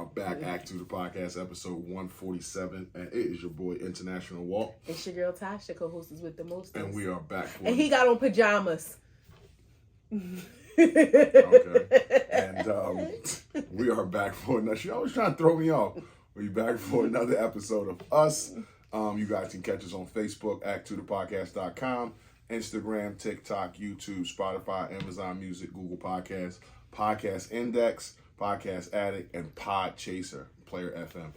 are back, A2TP podcast, episode 147, and it is your boy, International Walk. It's your girl, Tasha, co-hostess with the most. And we are back for And he got on pajamas. Okay. And we are back for another. She always trying to throw me off. We back for another episode of us. You guys can catch us on Facebook, A2TPodcast.com, Instagram, TikTok, YouTube, Spotify, Amazon Music, Google Podcasts, Podcast Index, Podcast Addict, and Pod Chaser, Player FM.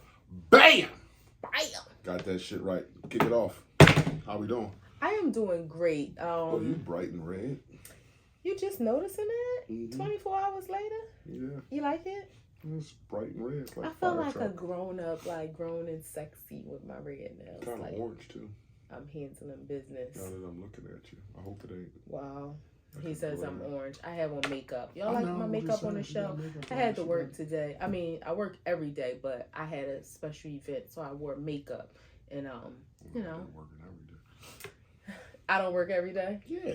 Bam! Bam! Got that shit right. Kick it off. How we doing? I am doing great. Oh, you bright and red. You just noticing it? Mm-hmm. 24 hours later? Yeah. You like it? It's bright and red. It's like I feel like truck. a grown up, like grown and sexy with my red nails. Kind of like, orange too. I'm handling business. Now that I'm looking at you, I hope it ain't. Wow. He says I'm orange. I have on makeup. Y'all I like know, my I'm makeup just on the saying, show? you got makeup I on had the to work show. today. I mean, I work every day, but I had a special event, so I wore makeup. And, you know. Working every day. I don't work every day. Yeah.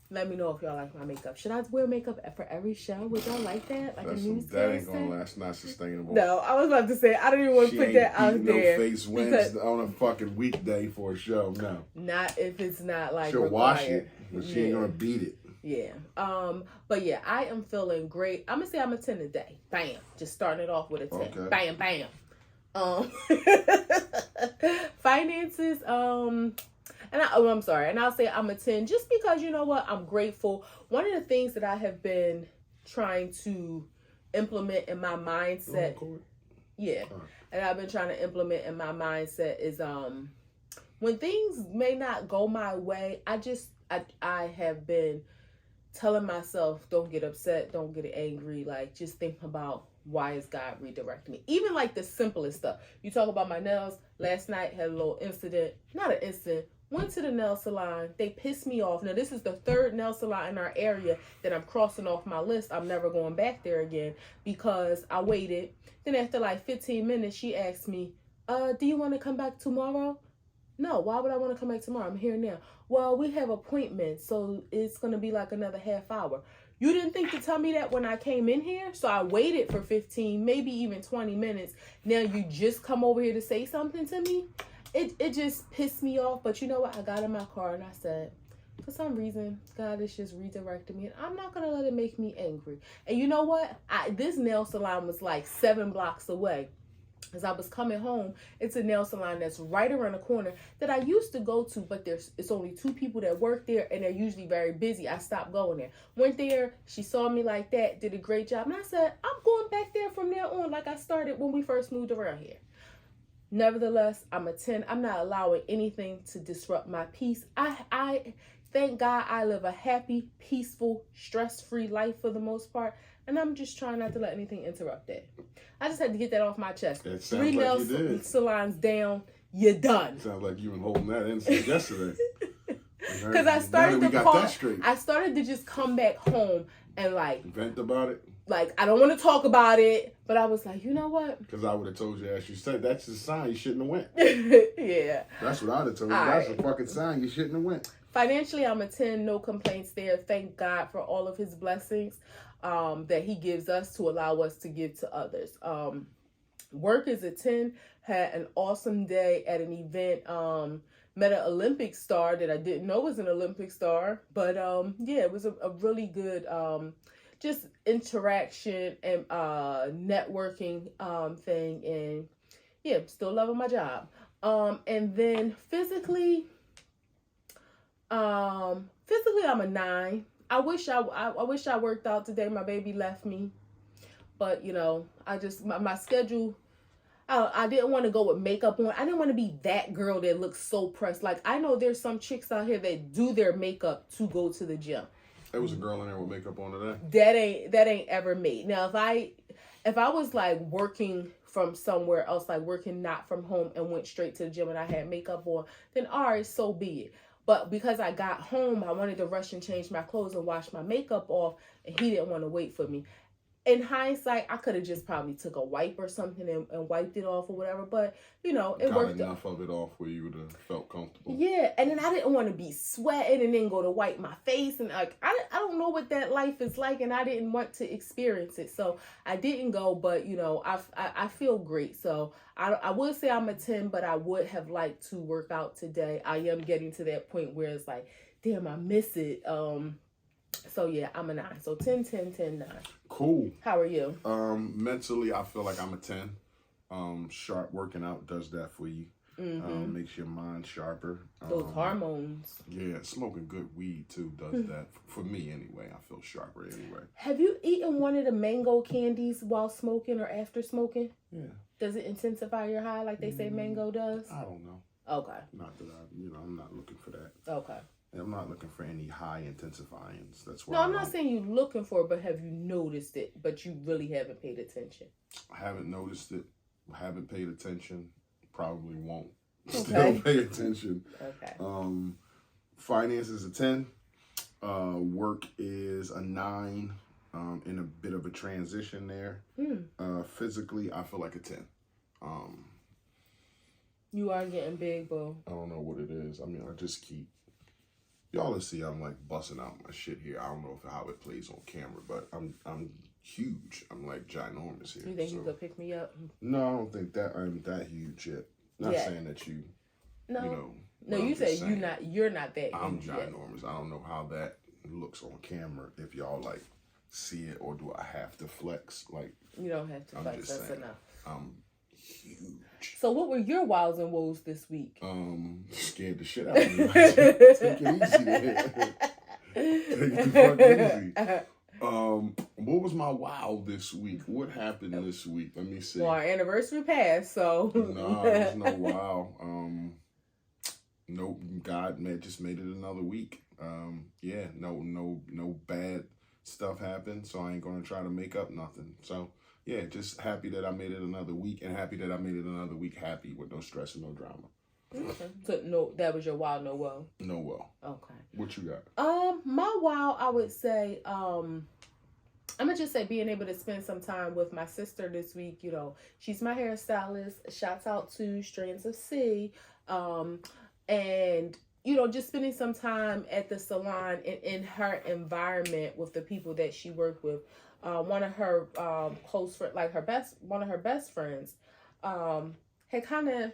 Let me know if y'all like my makeup. Should I wear makeup for every show? Would y'all like that? Like That a ain't newscaster? gonna last. Not sustainable. No, I was about to say, I don't even want to put that out there. No face Wednesday on a fucking weekday for a show. No. Not if it's not like She'll required. wash it, but she ain't gonna beat it. Yeah. But yeah, I am feeling great. I'm gonna say I'm a 10 today. Bam. Just starting it off with a 10. Okay. Bam, bam. Finances, I'm sorry, and I'll say I'm a 10 just because, you know what, I'm grateful. One of the things that I have been trying to implement in my mindset, and I've been trying to implement in my mindset is when things may not go my way, I have been telling myself, don't get upset, don't get angry, like just think about why is God redirecting me? Even like the simplest stuff. You talk about my nails. Last night had a little incident. Not an incident. Went to the nail salon. They pissed me off. Now, this is the third nail salon in our area that I'm crossing off my list. I'm never going back there again because I waited. Then after like 15 minutes, she asked me, do you want to come back tomorrow? No, why would I want to come back tomorrow? I'm here now. Well, we have appointments, so it's going to be like another half hour. You didn't think to tell me that when I came in here? So I waited for 15, maybe even 20 minutes. Now you just come over here to say something to me? It just pissed me off. But you know what? I got in my car and I said, for some reason, God is just redirecting me. And I'm not going to let it make me angry. And you know what? This nail salon was like 7 blocks away. As I was coming home, it's a nail salon that's right around the corner that I used to go to, but it's only 2 people that work there, and they're usually very busy. I stopped going there. Went there, she saw me like that, did a great job, and I said, I'm going back there from there on like I started when we first moved around here. Nevertheless, I'm a 10. I'm not allowing anything to disrupt my peace. I thank God I live a happy, peaceful, stress-free life for the most part. And I'm just trying not to let anything interrupt that. I just had to get that off my chest. 3 nail salons down, you're done. Sounds like you've been holding that in since yesterday. Because I started to just come back home and like vent about it. Like, I don't want to talk about it, but I was like, you know what? Because I would have told you, as you said, that's a sign you shouldn't have went. Yeah. That's what I'd have told you. That's a fucking sign you shouldn't have went. Financially, I'm a 10, no complaints there. Thank God for all of his blessings that he gives us to allow us to give to others. Work is a 10, had an awesome day at an event. Met an Olympic star that I didn't know was an Olympic star. But yeah, it was a really good just interaction and networking thing. And yeah, still loving my job. And then physically, I'm a 9. I wish I worked out today. My baby left me, but you know, my schedule. I didn't want to go with makeup on. I didn't want to be that girl that looks so pressed. Like, I know there's some chicks out here that do their makeup to go to the gym. There was a girl in there with makeup on today. That ain't ever me. Now, if I was like working from somewhere else, like working not from home and went straight to the gym and I had makeup on, then all right, so be it. But because I got home, I wanted to rush and change my clothes and wash my makeup off, and he didn't want to wait for me. in hindsight, I could have just probably took a wipe or something and wiped it off or whatever. But, it Got worked. enough of it off where you would have felt comfortable. Yeah, and then I didn't want to be sweating and then go to wipe my face. And like, I don't know what that life is like, and I didn't want to experience it. So I didn't go, but, I feel great. So I would say I'm a 10, but I would have liked to work out today. I am getting to that point where it's like, damn, I miss it. So yeah, I'm a 9. So 10, 10, 10, 9. Cool. How are you? Mentally, I feel like I'm a 10. Sharp working out does that for you. Mm-hmm. Makes your mind sharper. Those hormones. Yeah, smoking good weed too does that. For me anyway, I feel sharper anyway. Have you eaten one of the mango candies while smoking or after smoking? Yeah. Does it intensify your high like they say mango does? I don't know. Okay. Not that I'm not looking for that. Okay. I'm not looking for any high intensifyings. That's why. No, I'm not saying you're looking for it, but have you noticed it? But you really haven't paid attention. I haven't noticed it. Haven't paid attention. Probably won't. Okay. Still pay attention. Okay. Finance is a 10. Work is a 9. In a bit of a transition there. Physically, I feel like a 10. You are getting big, boo. I don't know what it is. I mean, I just keep. Y'all will see I'm like busting out my shit here. I don't know how it plays on camera, but I'm huge. I'm like ginormous here. You think you could pick me up? No, I don't think that I'm that huge yet. Not saying that you. No. No, you say you're not that. I'm huge ginormous. Yet. I don't know how that looks on camera. If y'all like see it, or do I have to flex? Like you don't have to flex. That's enough. I'm huge. So what were your wows and woes this week? Scared the shit out of me. Take it easy there. Take it the fuck easy. What was my wow this week? What happened this week? Let me see. Well, our anniversary passed, so no, there's no wow. Nope. God just made it another week. Yeah, no bad stuff happened, so I ain't gonna try to make up nothing. So yeah, just happy that I made it another week, and happy that I made it another week happy with no stress and no drama. Okay. So no, that was your wow, no woe. No woe. Okay. What you got? My wow, I would say, I'm gonna just say being able to spend some time with my sister this week. She's my hairstylist. Shouts out to Strands of C. And just spending some time at the salon and in her environment with the people that she worked with. One of her close friends, like one of her best friends, had kind of,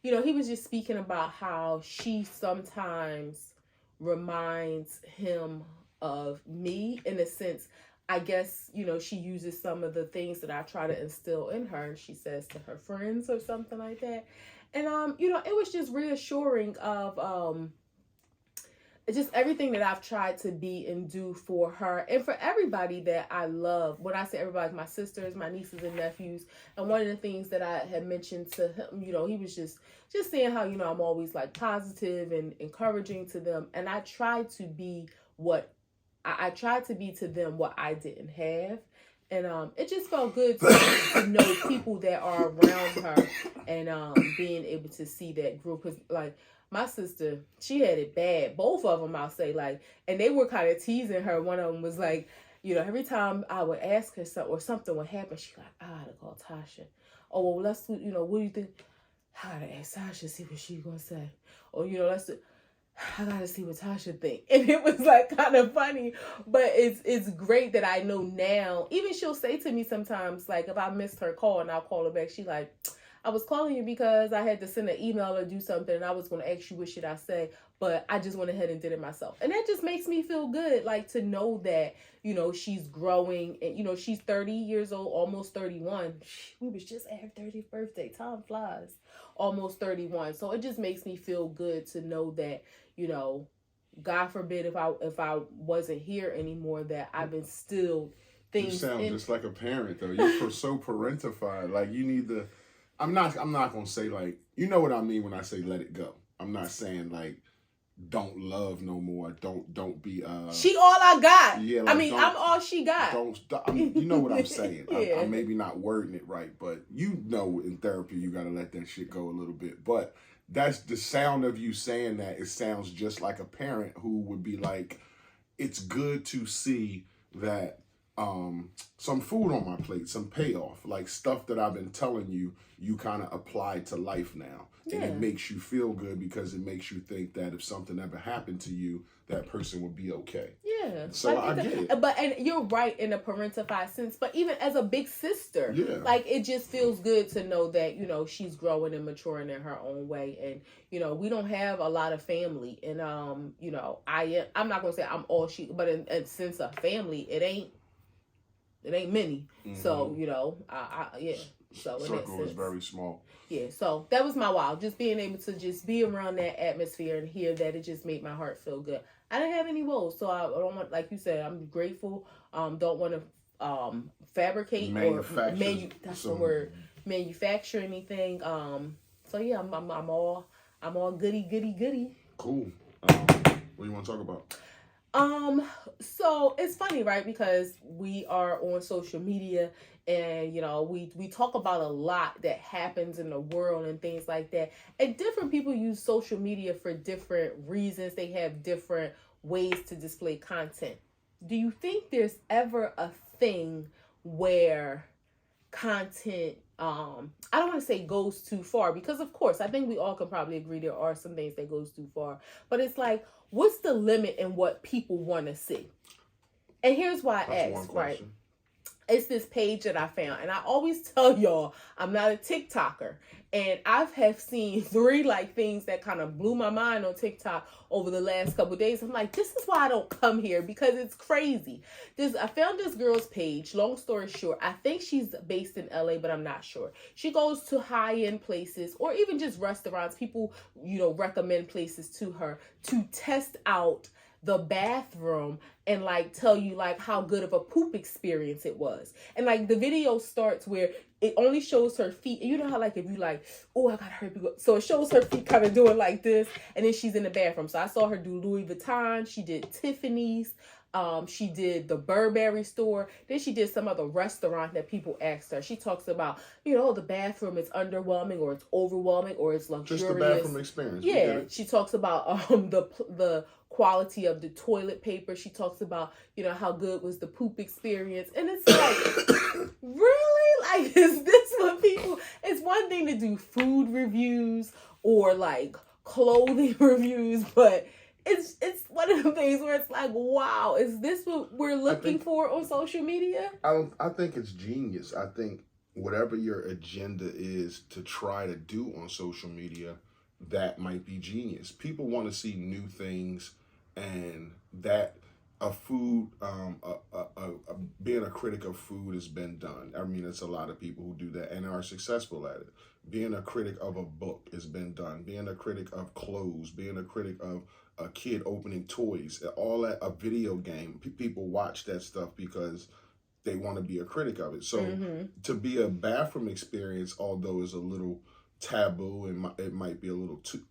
he was just speaking about how she sometimes reminds him of me in a sense. I guess, she uses some of the things that I try to instill in her, and she says to her friends or something like that. And, it was just reassuring of, just everything that I've tried to be and do for her and for everybody that I love. When I say everybody, like my sisters, my nieces and nephews. And one of the things that I had mentioned to him, he was just saying how, I'm always like positive and encouraging to them. And I try to be I tried to be to them what I didn't have. And it just felt good to know people that are around her and being able to see that group. Because, like, my sister, she had it bad. Both of them, I'll say, like, and they were kind of teasing her. One of them was like, every time I would ask her something or something would happen, she's like, I gotta call Tasha. Oh, well, let's, what do you think? I gotta ask Tasha, see what she's gonna say. Or, I gotta see what Tasha think. And it was like kind of funny, but it's great that I know now. Even she'll say to me sometimes, like if I missed her call and I'll call her back, she like, I was calling you because I had to send an email or do something and I was going to ask you what should I say, but I just went ahead and did it myself. And that just makes me feel good, like to know that, she's growing and, she's 30 years old, almost 31. We was just at her 30th birthday. Time flies. Almost 31. So it just makes me feel good to know that, God forbid if I wasn't here anymore, that I've instilled things. You sound just like a parent though. You're so parentified. Like you need to. I'm not gonna say like, you know what I mean when I say let it go. I'm not saying like don't love no more. Don't be she all I got. Yeah, like, I'm all she got. You know what I'm saying. Yeah. I'm maybe not wording it right, but in therapy you gotta let that shit go a little bit. But that's the sound of you saying that. It sounds just like a parent who would be like, it's good to see that some food on my plate, some payoff, like stuff that I've been telling you, you kind of apply to life now. Yeah. And it makes you feel good because it makes you think that if something ever happened to you, that person would be okay. Yeah. So I get it. But, and you're right in a parentified sense, but even as a big sister, like, it just feels good to know that, you know, she's growing and maturing in her own way. And, you know, we don't have a lot of family. And, you know, I'm not going to say I'm all she, but in sense of family, it ain't many. Mm-hmm. So, you know, yeah. So circle is very small. Yeah, so that was my wow. Just being able to just be around that atmosphere and hear that, it just made my heart feel good. I didn't have any woes, so I don't want, like you said, I'm grateful. Don't want to fabricate that's the word, manufacture anything. So yeah, I'm all goody. Cool. What do you want to talk about? So it's funny, right? Because we are on social media and, you know, we talk about a lot that happens in the world and things like that. And different people use social media for different reasons. They have different ways to display content. Do you think there's ever a thing where content, I don't want to say goes too far, because of course, I think we all can probably agree there are some things that goes too far, but it's like, what's the limit in what people want to see? And here's why I asked, right? It's this page that I found, and I always tell y'all I'm not a TikToker, and I have seen 3 like things that kind of blew my mind on TikTok over the last couple of days. I'm like, this is why I don't come here, because it's crazy. I found this girl's page. Long story short, I think she's based in LA, but I'm not sure. She goes to high-end places or even just restaurants. People, you know, recommend places to her to test out the bathroom and like tell you like how good of a poop experience it was. And like the video starts where it only shows her feet. And you know how like if you like, oh, I gotta hurry up. So it shows her feet kind of doing like this, and then she's in the bathroom. So I saw her do Louis Vuitton. She did Tiffany's. She did the Burberry store. Then she did some other restaurant that people asked her. She talks about, you know, the bathroom is underwhelming or it's overwhelming or it's luxurious. Just the bathroom experience. Yeah. She talks about the quality of the toilet paper. She talks about, you know, how good was the poop experience. And it's like, really? Like, is this what people... It's one thing to do food reviews or like clothing reviews, but it's one of the things where it's like, wow, is this what we're looking for on social media? I think it's genius. I think whatever your agenda is to try to do on social media, that might be genius. People want to see new things, and that being a critic of food has been done. I mean, it's a lot of people who do that and are successful at it. Being a critic of a book has been done. Being a critic of clothes, being a critic of a kid opening toys, all that, a video game. People watch that stuff because they want to be a critic of it. So to be a bathroom experience, although is a little taboo and it might be a little too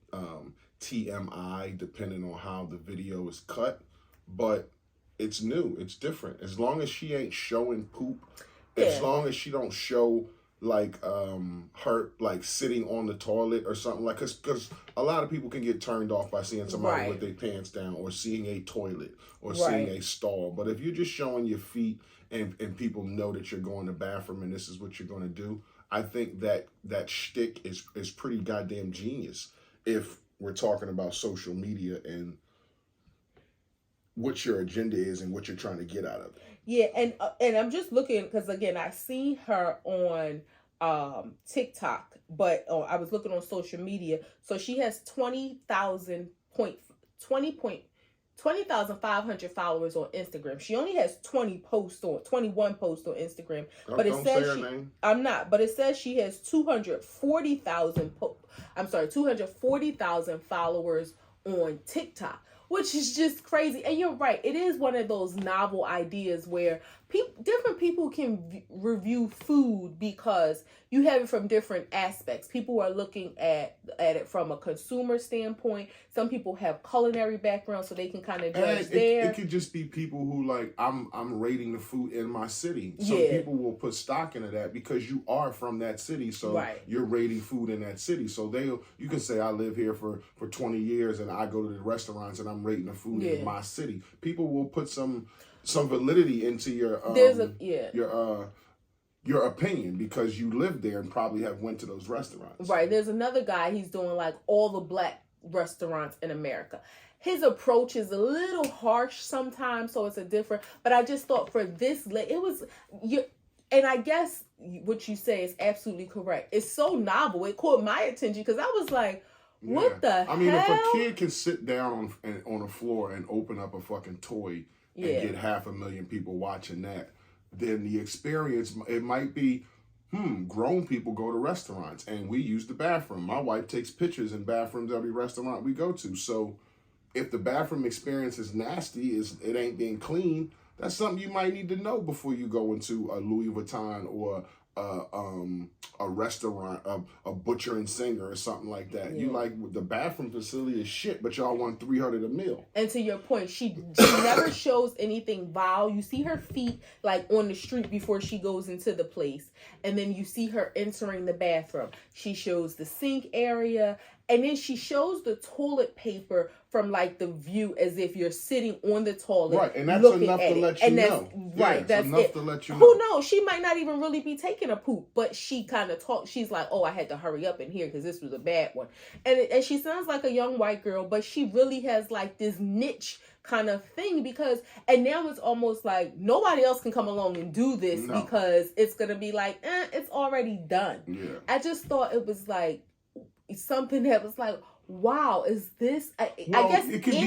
TMI depending on how the video is cut, but it's new, it's different. As long as she ain't showing poop, as long as she don't show like her like sitting on the toilet or something, like, because a lot of people can get turned off by seeing somebody with their pants down or seeing a toilet or seeing a stall. But if you're just showing your feet and people know that you're going to the bathroom and this is what you're going to do, I think that shtick is pretty goddamn genius if we're talking about social media and what your agenda is and what you're trying to get out of it. Yeah, and I'm just looking because again I see her on TikTok, but I was looking on social media. So she has 20,500 followers on Instagram. She only has 21 posts on Instagram. But it says her name. I'm not, but it says she has 240,000 followers on TikTok, which is just crazy. And you're right, it is one of those novel ideas where different people can review food because you have it from different aspects. People are looking at it from a consumer standpoint. Some people have culinary backgrounds, so they can kind of judge there. It could just be people who like, I'm rating the food in my city. So people will put stock into that because you are from that city. So you're rating food in that city. So you can say I live here for 20 years and I go to the restaurants and I'm rating the food in my city. People will put some some validity into your your opinion because you live there and probably have went to those restaurants. Right. There's another guy, he's doing like all the black restaurants in America. His approach is a little harsh sometimes, so it's a different, but I just thought for this, it was, and I guess what you say is absolutely correct. It's so novel. It caught my attention because I was like, what the hell? I mean, if a kid can sit down on a floor and open up a fucking toy and get 500,000 people watching that, then the experience, it might be, grown people go to restaurants and we use the bathroom. My wife takes pictures in bathrooms every restaurant we go to. So if the bathroom experience is nasty, it ain't being clean, that's something you might need to know before you go into a Louis Vuitton or a restaurant, a Butcher and Singer or something like that. You like, the bathroom facility is shit, but y'all want $300 a meal. And to your point, she never shows anything vile. You see her feet like on the street before she goes into the place, and then you see her entering the bathroom. She shows the sink area, and then she shows the toilet paper from like the view as if you're sitting on the toilet. Right, and that's enough to let you know. Right, that's enough to let you know. Who knows? She might not even really be taking a poop, but she kind of talks. She's like, "Oh, I had to hurry up in here because this was a bad one," and she sounds like a young white girl, but she really has like this niche kind of thing and now it's almost like nobody else can come along and do this because it's gonna be like, it's already done. Yeah. I just thought it was like something that was like, wow, is this? I guess it can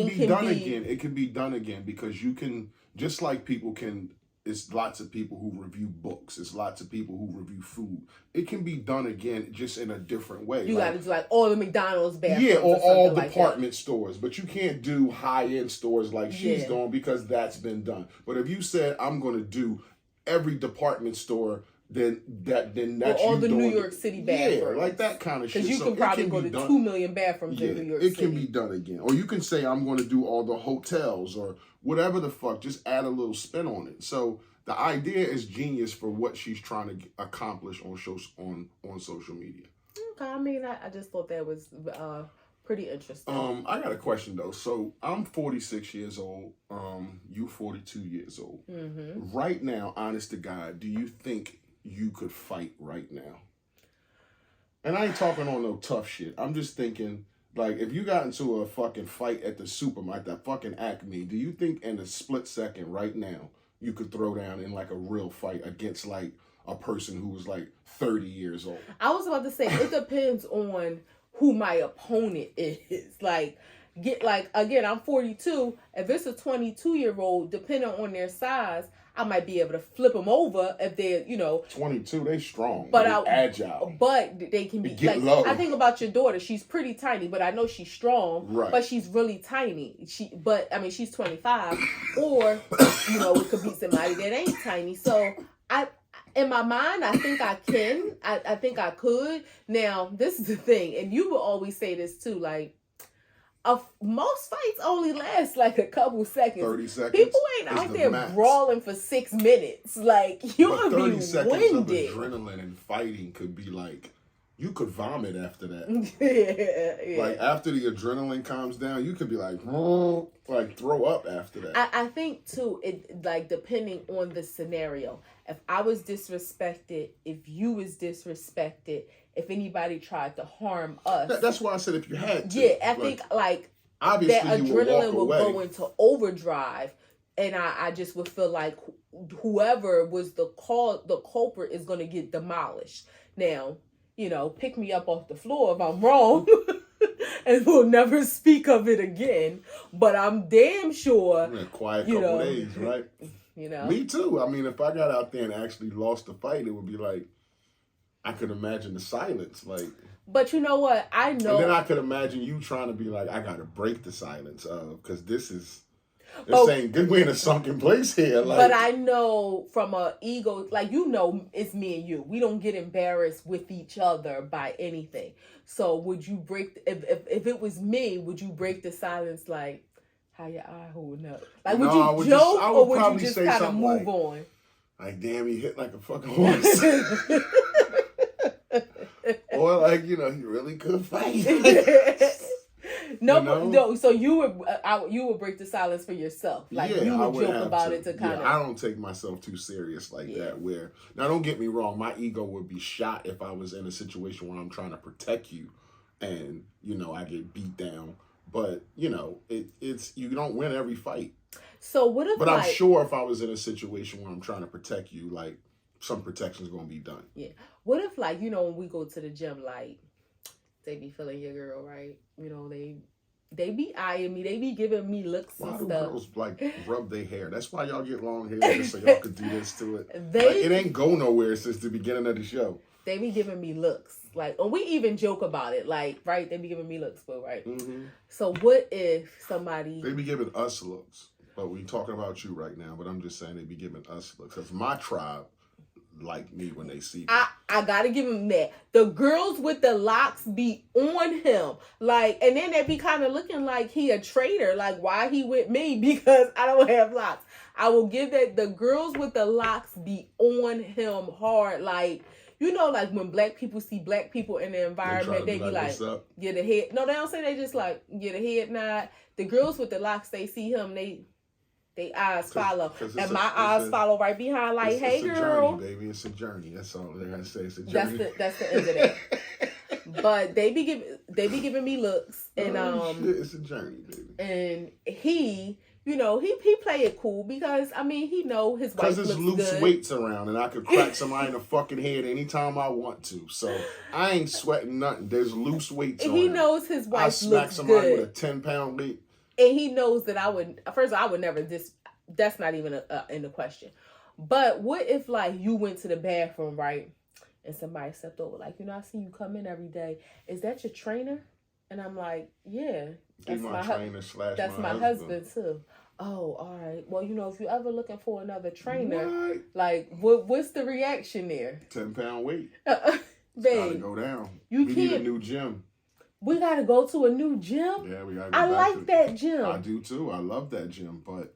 be done again. It can be done again because you can, just like people can. It's lots of people who review books. It's lots of people who review food. It can be done again, just in a different way. You got to do like all the McDonald's bathrooms. Yeah, or all department stores. But you can't do high-end stores like she's doing because that's been done. But if you said, I'm going to do every department store, then that's all you the doing New York City bathrooms. Yeah, like that kind of shit. Because you can probably go to 2 million bathrooms in New York City. It can be done again. Or you can say, I'm going to do all the hotels or whatever the fuck. Just add a little spin on it. So the idea is genius for what she's trying to accomplish on social media. Okay, I mean, I just thought that was pretty interesting. I got a question though. So I'm 46 years old. You 42 years old. Mm-hmm. Right now, honest to God, do you think you could fight right now? And I ain't talking on no tough shit. I'm just thinking, like, if you got into a fucking fight at the supermarket, that fucking Acme, do you think in a split second right now you could throw down in like a real fight against like a person who was like 30 years old? I was about to say, it depends on who my opponent is. Again, I'm 42. If it's a 22-year-old, depending on their size, I might be able to flip them over if they're, 22, they strong, but they're agile. But they can be like low. I think about your daughter. She's pretty tiny, but I know she's strong. Right. But she's really tiny. She's 25, or it could be somebody that ain't tiny. So in my mind, I think I can. I think I could. Now, this is the thing, and you will always say this too, like, most fights only last like a couple seconds. 30 seconds. People ain't out there brawling for 6 minutes. Like, you're going to be winded. 30 seconds of adrenaline and fighting could be like, you could vomit after that. Yeah. Like, after the adrenaline calms down, you could be like throw up after that. I think, too, it like, depending on the scenario. If I was disrespected, if you was disrespected, if anybody tried to harm us. That's why I said if you had to. Yeah, I think, obviously that adrenaline will go into overdrive. And I just would feel like whoever was the culprit is going to get demolished. Now, pick me up off the floor if I'm wrong. And we'll never speak of it again. But I'm damn sure. A quiet couple days, right? Me too. I mean, if I got out there and actually lost the fight, it would be like, I could imagine the silence, like. But you know what? I know. And then I could imagine you trying to be like, I got to break the silence, because this is. They're saying we're in a sunken place here. Like. But I know from a ego, like, it's me and you. We don't get embarrassed with each other by anything. So would you break? If it was me, would you break the silence? Like, how your eye holding up? Like, would you joke or would you just kind of move on? Like, damn, he hit like a fucking horse. Or like, he really could fight. No, You know? no. So you would break the silence for yourself. Like Yeah, you I would would joke have about to. it to kind I of. don't take myself too serious like Yeah. that. Where now, don't get me wrong, my ego would be shot if I was in a situation where I'm trying to protect you, and I get beat down. But it's you don't win every fight. So what if? But I'm sure if I was in a situation where I'm trying to protect you, like some protection's gonna be done. Yeah. What if when we go to the gym, like they be feeling your girl, right? They be eyeing me. They be giving me looks Why and do stuff. girls rub their hair? That's why y'all get long hair, just so y'all could do this to it. It ain't go nowhere since the beginning of the show. They be giving me looks, and we even joke about it, right? They be giving me looks, but right. Mm-hmm. So what if somebody? They be giving us looks, but we talking about you right now. But I'm just saying they be giving us looks because my tribe like me when they see me. I gotta give him that. The girls with the locks be on him. And then they be kind of looking like he a traitor. Like, why he with me? Because I don't have locks. I will give that. The girls with the locks be on him hard. Like when black people see black people in the environment, they be like, get a head. No, they don't say they just like, get a head nod. The girls with the locks, they see him, they eyes follow. And my eyes follow right behind, like, hey, girl. It's a journey, baby. It's a journey. That's all they gotta say. It's a journey. That's the end of that. But they be giving me looks. And it's a journey, baby. And he play it cool because, he know his wife looks good. Because there's loose weights around and I could crack somebody in the fucking head anytime I want to. So I ain't sweating nothing. There's loose weights on He knows his wife looks good. I smack somebody with a 10-pound weight. And he knows that I would never that's not even in the question. But what if you went to the bathroom, right? And somebody stepped over, I see you come in every day. Is that your trainer? And I'm like, yeah. That's my trainer / that's my husband too. Oh, all right. Well, if you're ever looking for another trainer, what's the reaction there? 10-pound weight. Babe, gotta go down. We need a new gym. We gotta go to a new gym. Yeah, we gotta go I like that gym. I do too. I love that gym, but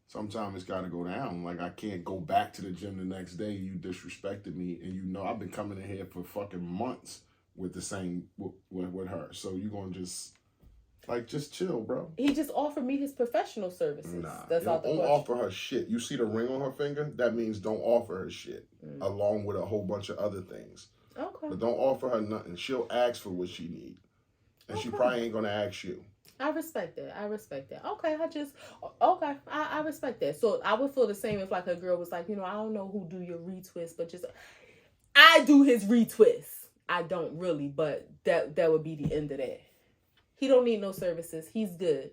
sometimes it's gotta go down. I can't go back to the gym the next day. You disrespected me, and I've been coming in here for fucking months with the same with her. So you gonna just chill, bro. He just offered me his professional services. Nah, that's all. Don't offer her shit. You see the ring on her finger? That means don't offer her shit, along with a whole bunch of other things. Okay. But don't offer her nothing. She'll ask for what she needs. And she probably ain't going to ask you. I respect that. Okay, I respect that. So I would feel the same if a girl was like, I don't know who do your retwist, but just, I do his retwist. I don't really, but that would be the end of that. He don't need no services. He's good.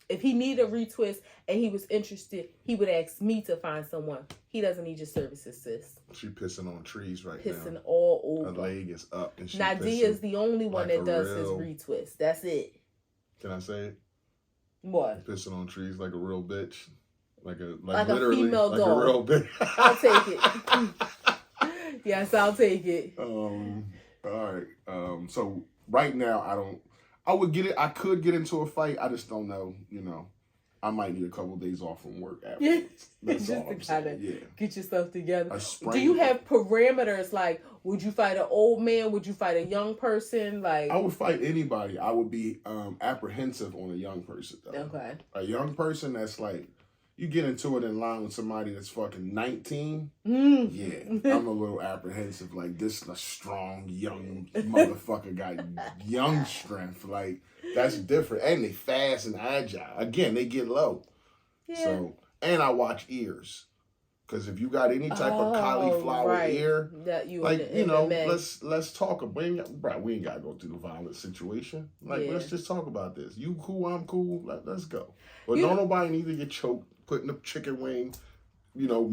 If he needed a retwist and he was interested, he would ask me to find someone. He doesn't need your services, sis. She pissing on trees right pissing now. all over. Her leg is up. And Nadia's the only one that does his retwist. That's it. Can I say it? What? Pissing on trees like a real bitch. Like a female dog. Like a real bitch. I'll take it. Yes, I'll take it. All right. So right now, I would get it. I could get into a fight. I just don't know. I might need a couple of days off from work afterwards. That's all I'm saying. Get yourself together. Do you have parameters? Would you fight an old man? Would you fight a young person? I would fight anybody. I would be apprehensive on a young person, though. Okay. A young person that's you get into it in line with somebody that's fucking 19. Yeah, I'm a little apprehensive. This a strong, young motherfucker got young strength. That's different. And they fast and agile. Again, they get low. Yeah. So, and I watch ears. Because if you got any type of cauliflower ear, that let's talk. We ain't got to go through the violent situation. Let's just talk about this. You cool, I'm cool. Let's go. But don't nobody need to get choked, putting a chicken wing,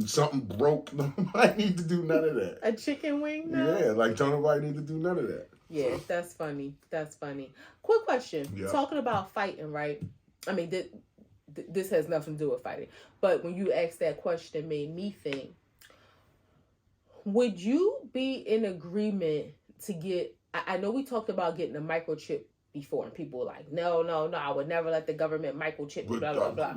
something broke. Nobody need to do none of that. A chicken wing? No? Yeah, don't nobody need to do none of that. Yeah, so. That's funny. Quick question. Yeah. Talking about fighting, right? This has nothing to do with fighting. But when you asked that question, it made me think, would you be in agreement to get, I know we talked about getting a microchip before, and people were like, no, I would never let the government microchip me, blah, blah, blah.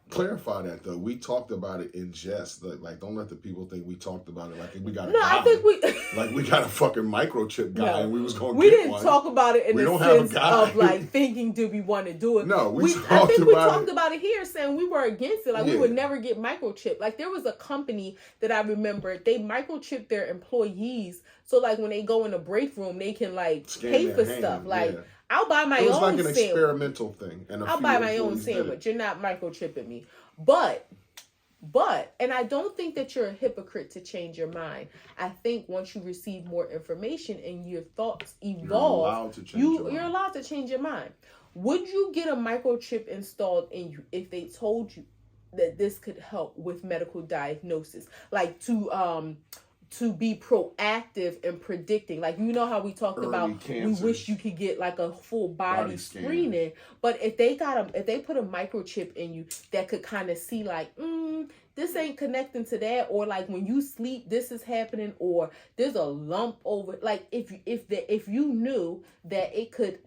Clarify that though. We talked about it in jest. Like, don't let the people think we talked about it like we got a no, guy. I think we like we got a fucking microchip guy no, and we was going to we get didn't one. talk about it in the sense of like thinking, do we want to do it? No, I think we talked about it here, saying we were against it. Like we would never get microchip. Like there was a company that I remember, they microchip their employees, so like when they go in the break room, they can like pay for stuff. Like I'll buy my own sandwich. It was like an experimental thing. And I'll buy my own sandwich. You're not microchipping me. But, and I don't think that you're a hypocrite to change your mind. I think once you receive more information and your thoughts evolve, you're allowed to change your mind. Would you get a microchip installed in you if they told you that this could help with medical diagnosis? Like to be proactive and predicting, like you know how we talked early about cancers. We wish you could get like a full body screening, but if they put a microchip in you that could kind of see like this ain't connecting to that, or like when you sleep this is happening, or there's a lump over, like if you knew that it could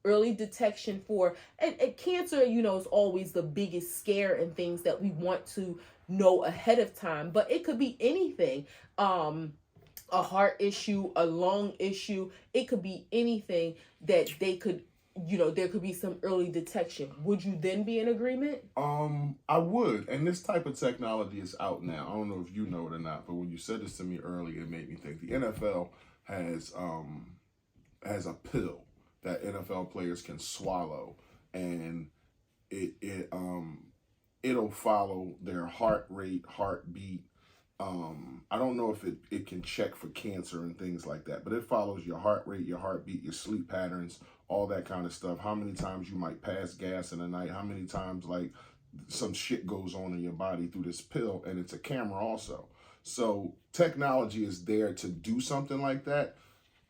early detection for and cancer, you know, is always the biggest scare and things that we want to know ahead of time, but it could be anything. A heart issue, a lung issue, it could be anything that they could, you know, there could be some early detection. Would you then be in agreement? I would. And this type of technology is out now. I don't know if you know it or not, but when you said this to me earlier, it made me think. The NFL has a pill that NFL players can swallow, and it'll follow their heart rate, heartbeat. I don't know if it can check for cancer and things like that, but it follows your heart rate, your heartbeat, your sleep patterns, all that kind of stuff. How many times you might pass gas in a night, how many times like some shit goes on in your body through this pill, and it's a camera also. So technology is there to do something like that.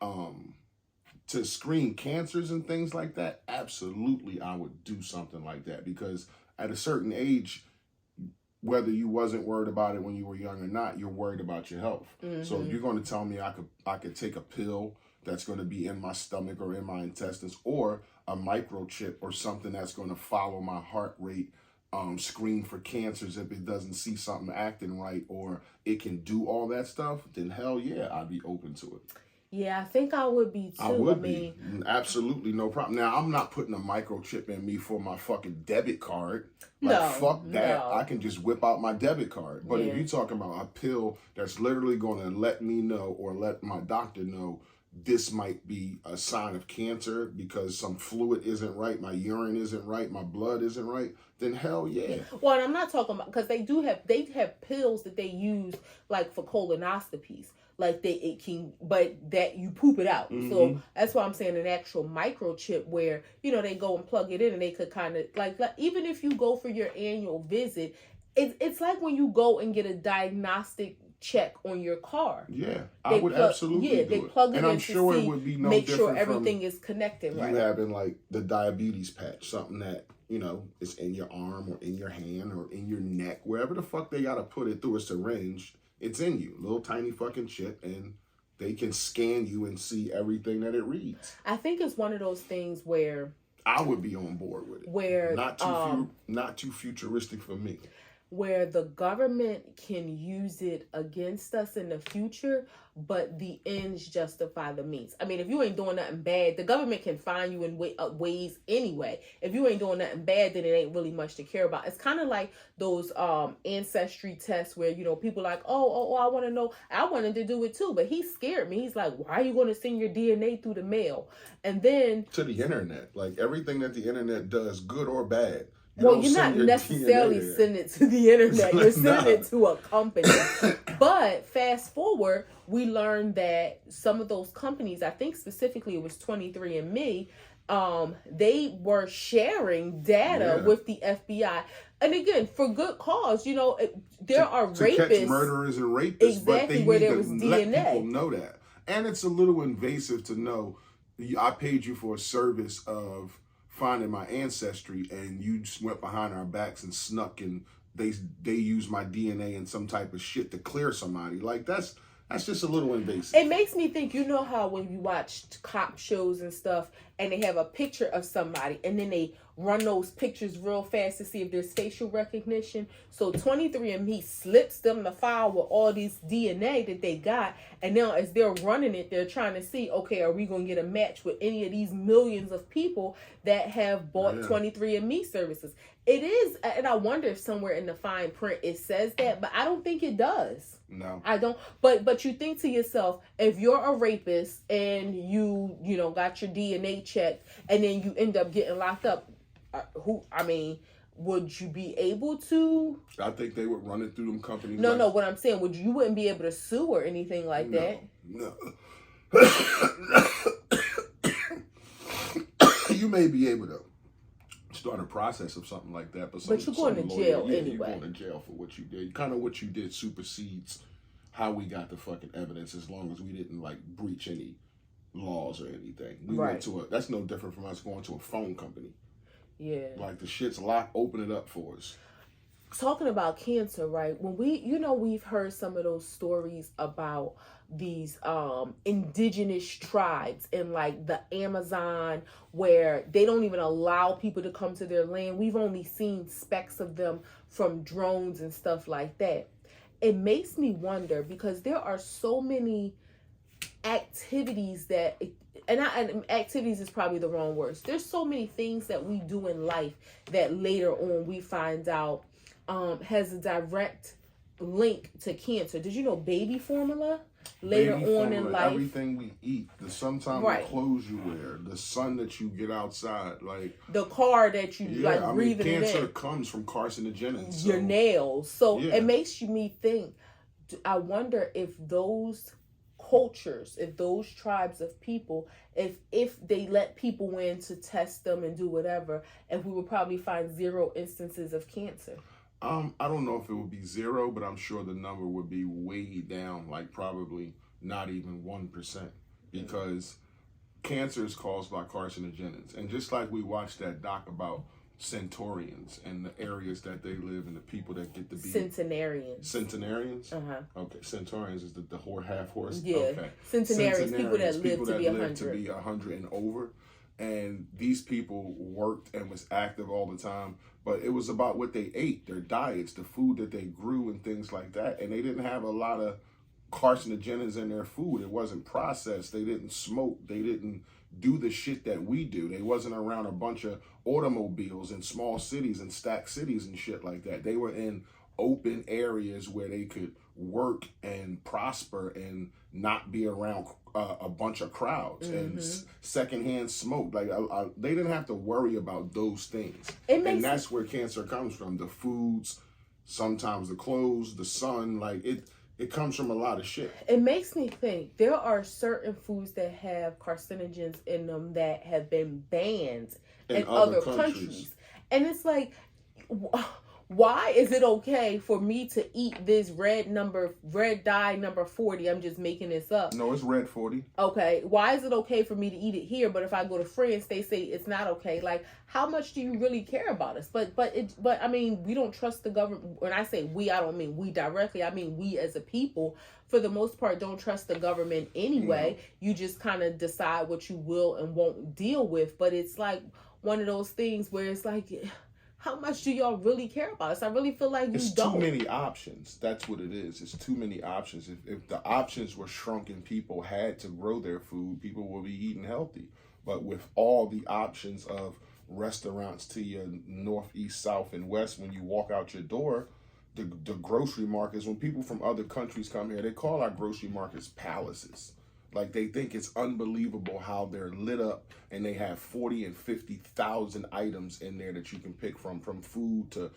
To screen cancers and things like that, absolutely I would do something like that, because at a certain age, whether you wasn't worried about it when you were young or not, you're worried about your health. Mm-hmm. So if you're going to tell me I could take a pill that's going to be in my stomach or in my intestines, or a microchip or something that's going to follow my heart rate, screen for cancers if it doesn't see something acting right, or it can do all that stuff, then hell yeah, I'd be open to it. Yeah, I think I would be too. I would be. Absolutely no problem. Now, I'm not putting a microchip in me for my fucking debit card. Like, fuck that. No. I can just whip out my debit card. But if you're talking about a pill that's literally going to let me know, or let my doctor know, this might be a sign of cancer because some fluid isn't right, my urine isn't right, my blood isn't right, then hell yeah. Well, and I'm not talking about, because they have pills that they use like for colonoscopies. Like but that you poop it out. Mm-hmm. So that's why I'm saying an actual microchip where, you know, they go and plug it in, and they could kind of like even if you go for your annual visit, it's like when you go and get a diagnostic check on your car. Yeah, I would absolutely do it. They plug it in, and I'm sure it would be no make different sure everything is connected right. You having like the diabetes patch, something that, you know, is in your arm or in your hand or in your neck, wherever the fuck they gotta put it through a syringe. It's in you, little tiny fucking chip, and they can scan you and see everything that it reads. I think it's one of those things where I would be on board with it. Where not too futuristic for me. Where the government can use it against us in the future, but the ends justify the means. I mean, if you ain't doing nothing bad, the government can find you in ways anyway. If you ain't doing nothing bad, then it ain't really much to care about. It's kind of like those ancestry tests where, you know, people like, oh, I want to know. I wanted to do it too, but he scared me. He's like, why are you going to send your DNA through the mail? And then to the internet, like everything that the internet does, good or bad. You're not necessarily sending it to the internet. You're sending it to a company. But fast forward, we learned that some of those companies, I think specifically it was 23andMe, they were sharing data with the FBI. And again, for good cause, you know, there are rapists. To catch murderers and rapists. Exactly, where there was DNA. Let people know that. And it's a little invasive to know, I paid you for a service of finding my ancestry, and you just went behind our backs and snuck, and they use my DNA and some type of shit to clear somebody. Like that's just a little invasive. It makes me think, you know how when you watch cop shows and stuff, and they have a picture of somebody, and then they run those pictures real fast to see if there's facial recognition. So 23andMe slips them the file with all these DNA that they got. And now as they're running it, they're trying to see, okay, are we going to get a match with any of these millions of people that have bought 23andMe services? It is, and I wonder if somewhere in the fine print it says that, but I don't think it does. No, I don't. But you think to yourself, if you're a rapist and you got your DNA checked and then you end up getting locked up, would you be able to? I think they would run it through them companies. No. What I'm saying, you wouldn't be able to sue or anything like that. No. You may be able to start a process of something like that, but you're going to jail anyway. You're going to jail for what you did. Kind of what you did supersedes how we got the fucking evidence, as long as we didn't like breach any laws or anything. We went to that's no different from us going to a phone company. Yeah. Like the shit's locked, open it up for us. Talking about cancer, right? When we've heard some of those stories about these indigenous tribes in like the Amazon, where they don't even allow people to come to their land. We've only seen specks of them from drones and stuff like that. It makes me wonder, because there are so many activities that, and activities is probably the wrong words. There's so many things that we do in life that later on we find out has a direct link to cancer. Did you know baby formula later on in life? Everything we eat, sometimes the clothes you wear, the sun that you get outside, like the car that you breathing in. Cancer comes from carcinogens. Your nails. So it makes me think. I wonder if those cultures, if those tribes of people, if they let people in to test them and do whatever, and we would probably find 0 instances of cancer. I don't know if it would be 0, but I'm sure the number would be way down, like probably not even 1%, because cancer is caused by carcinogens. And just like we watched that doc about centurions and the areas that they live and the people that get to be centenarians. Okay, centurions is the half horse. Yeah. Okay. Centenarians, people that live to be 100 and over. And these people worked and was active all the time, but it was about what they ate, their diets, the food that they grew and things like that. And they didn't have a lot of carcinogens in their food. It wasn't processed. They didn't smoke. They didn't do the shit that we do. They wasn't around a bunch of automobiles in small cities and stacked cities and shit like that. They were in open areas where they could work and prosper and not be around a bunch of crowds and secondhand smoke. Like they didn't have to worry about those things. And that's where cancer comes from. The foods, sometimes the clothes, the sun, like it comes from a lot of shit. It makes me think there are certain foods that have carcinogens in them that have been banned in other countries. And it's like, why is it okay for me to eat this red dye number 40? I'm just making this up. No, it's red 40. Okay. Why is it okay for me to eat it here, but if I go to France, they say it's not okay? Like, how much do you really care about us? But I mean, we don't trust the government. When I say we, I don't mean we directly. I mean we as a people, for the most part, don't trust the government anyway. No. You just kind of decide what you will and won't deal with. But it's like one of those things where it's like, how much do y'all really care about us? I really feel like you don't. It's too many options. That's what it is. It's too many options. If the options were shrunk and people had to grow their food, people will be eating healthy. But with all the options of restaurants to your north, east, south, and west, when you walk out your door, the grocery markets, when people from other countries come here, they call our grocery markets palaces. Like, they think it's unbelievable how they're lit up and they have 40 and 50,000 items in there that you can pick from food to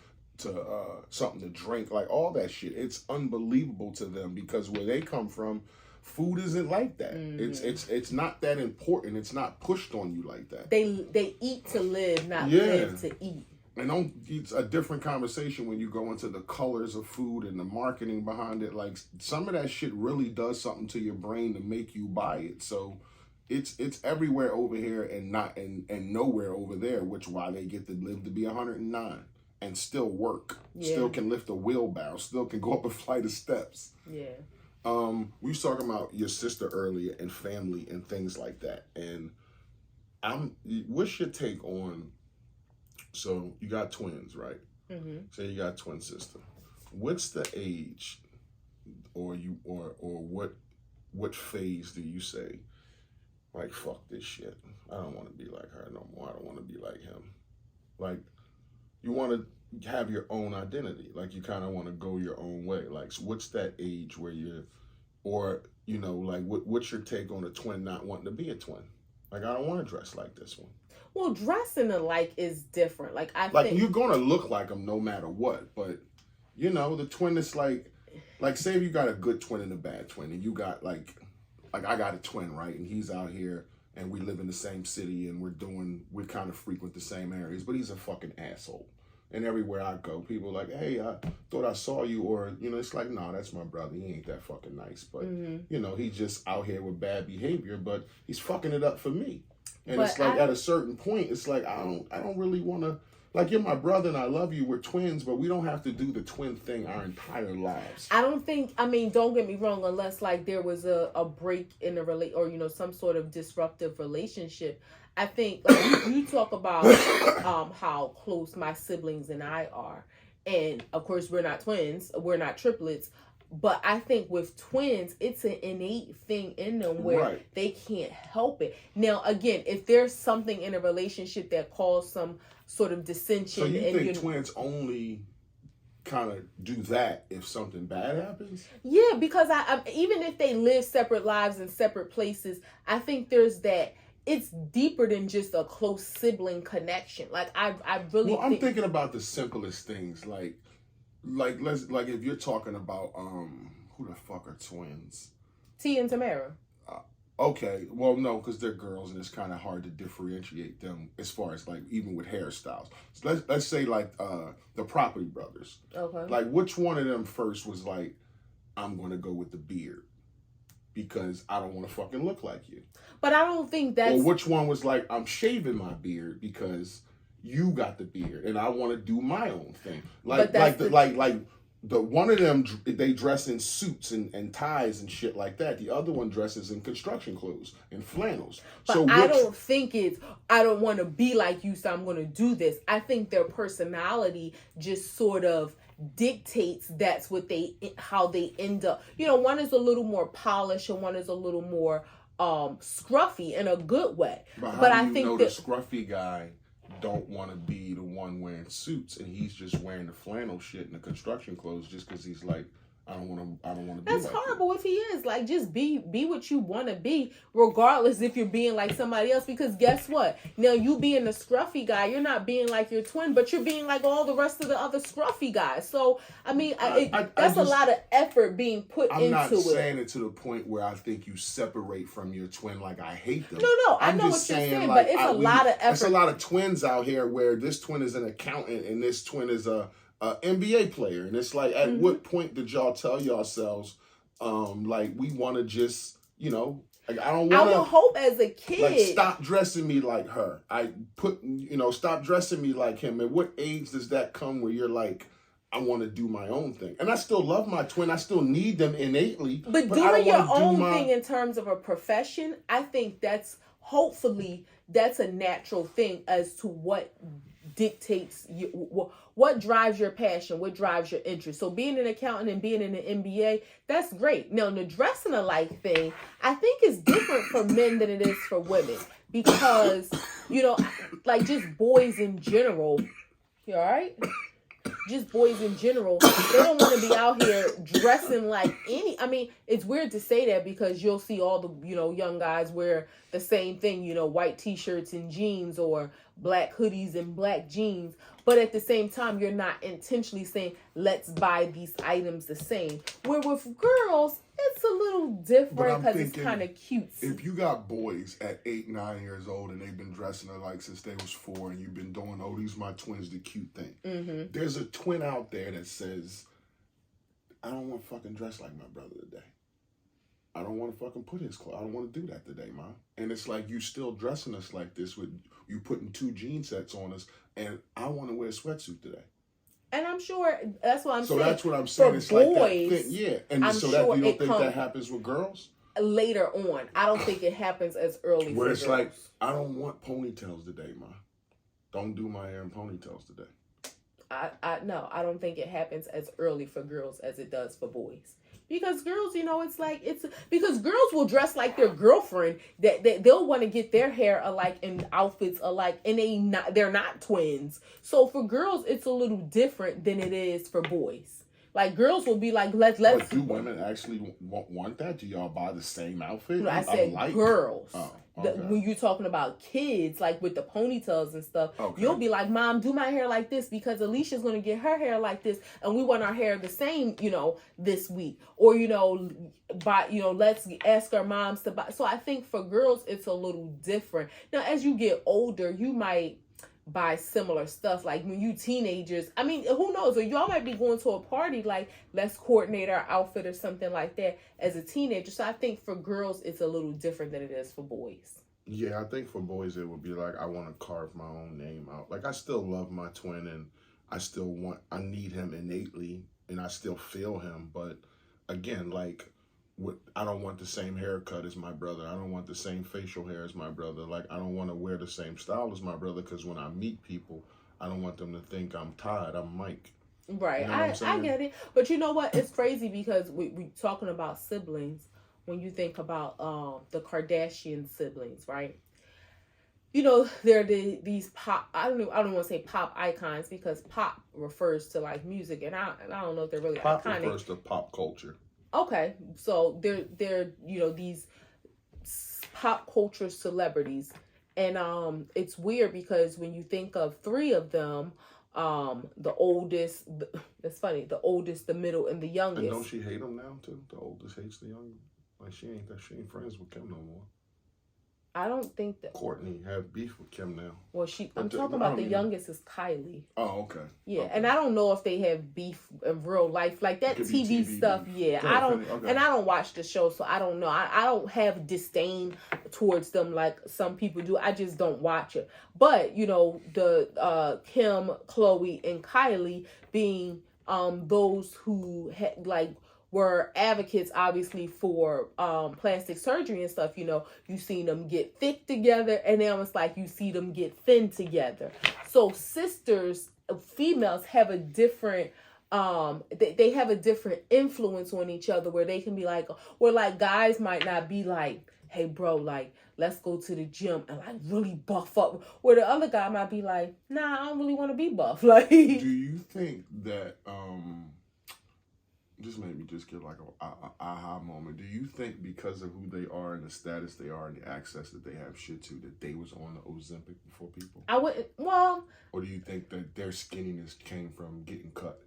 something to drink, like all that shit. It's unbelievable to them because where they come from, food isn't like that. It's not that important. It's not pushed on you like that. They eat to live, not live to eat. And it's a different conversation when you go into the colors of food and the marketing behind it. Like, some of that shit really does something to your brain to make you buy it. So it's everywhere over here and not and nowhere over there, which why they get to live to be 109 and still work, still can lift a wheelbarrow, still can go up a flight of steps. Yeah. We was talking about your sister earlier and family and things like that. And what's your take on So you got twins, right? Mm-hmm. Say you got a twin sister. What's the age, or what phase do you say, like, fuck this shit? I don't want to be like her no more. I don't want to be like him. Like, you want to have your own identity. Like, you kind of want to go your own way. Like, so what's that age where you're, or, you know, like, what's your take on a twin not wanting to be a twin? Like, I don't want to dress like this one. Well, dressing alike is different. Like, I like think you're gonna look like them no matter what. But you know, the twin is like say if you got a good twin and a bad twin, and you got like I got a twin, right? And he's out here, and we live in the same city, and we kind of frequent the same areas, but he's a fucking asshole. And everywhere I go, people are like, hey, I thought I saw you, or, you know, it's like, no, that's my brother. He ain't that fucking nice. But, you know, he's just out here with bad behavior, but he's fucking it up for me. And but it's like at a certain point, it's like, I don't really want to, like, you're my brother and I love you. We're twins, but we don't have to do the twin thing our entire lives. I don't think, I mean, don't get me wrong, unless like there was a break in the or, you know, some sort of disruptive relationship. I think like, you talk about how close my siblings and I are. And of course, we're not twins, we're not triplets. But I think with twins, it's an innate thing in them where they can't help it. Now, again, if there's something in a relationship that caused some sort of dissension. So you think twins only kind of do that if something bad happens? Yeah, because I even if they live separate lives in separate places, I think there's that. It's deeper than just a close sibling connection. Like I really. Well, I'm thinking about the simplest things, like if you're talking about who the fuck are twins? T and Tamara. Okay, well no, because they're girls and it's kind of hard to differentiate them as far as like even with hairstyles. So let's say like the Property Brothers. Okay. Like which one of them first was like, I'm gonna go with the beard because I don't want to fucking look like you. But I don't think that's. Or which one was like, I'm shaving my beard because you got the beard and I want to do my own thing. Like the one of them, they dress in suits and ties and shit like that. The other one dresses in construction clothes and flannels. But so I don't think it's, I don't want to be like you, so I'm going to do this. I think their personality just sort of dictates that's what how they end up. You know, one is a little more polished and one is a little more scruffy in a good way. But I think the scruffy guy don't want to be the one wearing suits and he's just wearing the flannel shit and the construction clothes just because he's like, I don't want to be. That's like horrible if he is. Like, just be what you want to be, regardless if you're being like somebody else. Because guess what? Now, you being the scruffy guy, you're not being like your twin, but you're being like all the rest of the other scruffy guys. So, I mean, that's a lot of effort being put into it. I'm not saying it to the point where I think you separate from your twin like I hate them. No, I know what you're saying, like, but it's a lot of effort. There's a lot of twins out here where this twin is an accountant and this twin is a NBA player, and it's like, at what point did y'all tell yourselves, like, we want to just, you know, like, I don't want to. I would hope as a kid, like, stop dressing me like her. Stop dressing me like him. At what age does that come where you're like, I want to do my own thing? And I still love my twin. I still need them innately. But doing your own thing in terms of a profession, I think hopefully that's a natural thing as to what dictates you, what drives your passion, what drives your interest. So being an accountant and being in the NBA, that's great. Now, the dressing alike thing, I think is different for men than it is for women because, you know, like just boys in general, you all right? Just boys in general, they don't want to be out here dressing like I mean, it's weird to say that because you'll see all the, you know, young guys wear the same thing, you know, white t-shirts and jeans or black hoodies and black jeans. But at the same time, you're not intentionally saying, let's buy these items the same. Where with girls, it's a little different because it's kind of cute. If you got boys at 8, 9 years old and they've been dressing alike since they was 4 and you've been doing, oh, these my twins, the cute thing. Mm-hmm. There's a twin out there that says, I don't want to fucking dress like my brother today. I don't want to fucking put his clothes. I don't want to do that today, Mom. And it's like, you still dressing us like this with you putting 2 jean sets on us, and I want to wear a sweatsuit today. And I'm sure that's what I'm saying. So that's what I'm saying. It's boys, like that thing. Yeah. And I'm so sure that you don't think that happens with girls? Later on. I don't think it happens as early where for it's girls. Like, I don't want ponytails today, Ma. don't do my hair in ponytails today. No, I don't think it happens as early for girls as it does for boys. Because girls, it's because girls will dress like their girlfriend, that they'll want to get their hair alike and outfits alike, and they're not twins. So for girls, it's a little different than it is for boys. Like, girls will be like, let's. But do women actually want that? Do y'all buy the same outfit? No, I said girls. Oh, okay. When you're talking about kids, like with the ponytails and stuff, you'll be like, Mom, do my hair like this because Alicia's going to get her hair like this, and we want our hair the same, this week. Or, let's ask our moms to buy. So I think for girls, it's a little different. Now, as you get older, you might buy similar stuff. Like when you teenagers, I mean, who knows, or y'all might be going to a party, like, let's coordinate our outfit or something like that as a teenager. So I think for girls it's a little different than it is for boys. Yeah, I think for boys it would be like, I want to carve my own name out. Like, I still love my twin, and I need him innately, and I still feel him, but again, like, I don't want the same haircut as my brother. I don't want the same facial hair as my brother. Like, I don't want to wear the same style as my brother, because when I meet people, I don't want them to think I'm Todd, I'm Mike. Right. You know I get it. But you know what? It's crazy because we talking about siblings. When you think about the Kardashian siblings, right? They're these pop. I don't want to say pop icons, because pop refers to like music, and I don't know if they're really pop iconic. Refers to pop culture. Okay, so they're these pop culture celebrities, and it's weird because when you think of three of them, the oldest, it's funny, the oldest, the middle, and the youngest. And don't she hate him now too? The oldest hates the youngest. Like, she ain't friends with Kim no more. I don't think that Courtney have beef with Kim now. Well, I'm talking about the youngest is Kylie. Oh, okay. Yeah, okay. And I don't know if they have beef in real life, like that TV stuff. Beef. Yeah, I don't, okay. And I don't watch the show, so I don't know. I don't have disdain towards them like some people do. I just don't watch it. But the Kim, Chloe, and Kylie being those who had were advocates, obviously, for plastic surgery and stuff. You seen them get thick together, and now it's like you see them get thin together. So sisters, females, have a different they have a different influence on each other, where they can be like, where like guys might not be like, hey bro, like, let's go to the gym and like really buff up, where the other guy might be like, nah, I don't really want to be buff. Like, do you think that just made me just get like a aha moment. Do you think because of who they are and the status they are and the access that they have shit to, that they was on the Ozempic before people? I wouldn't. Well. Or do you think that their skinniness came from getting cut?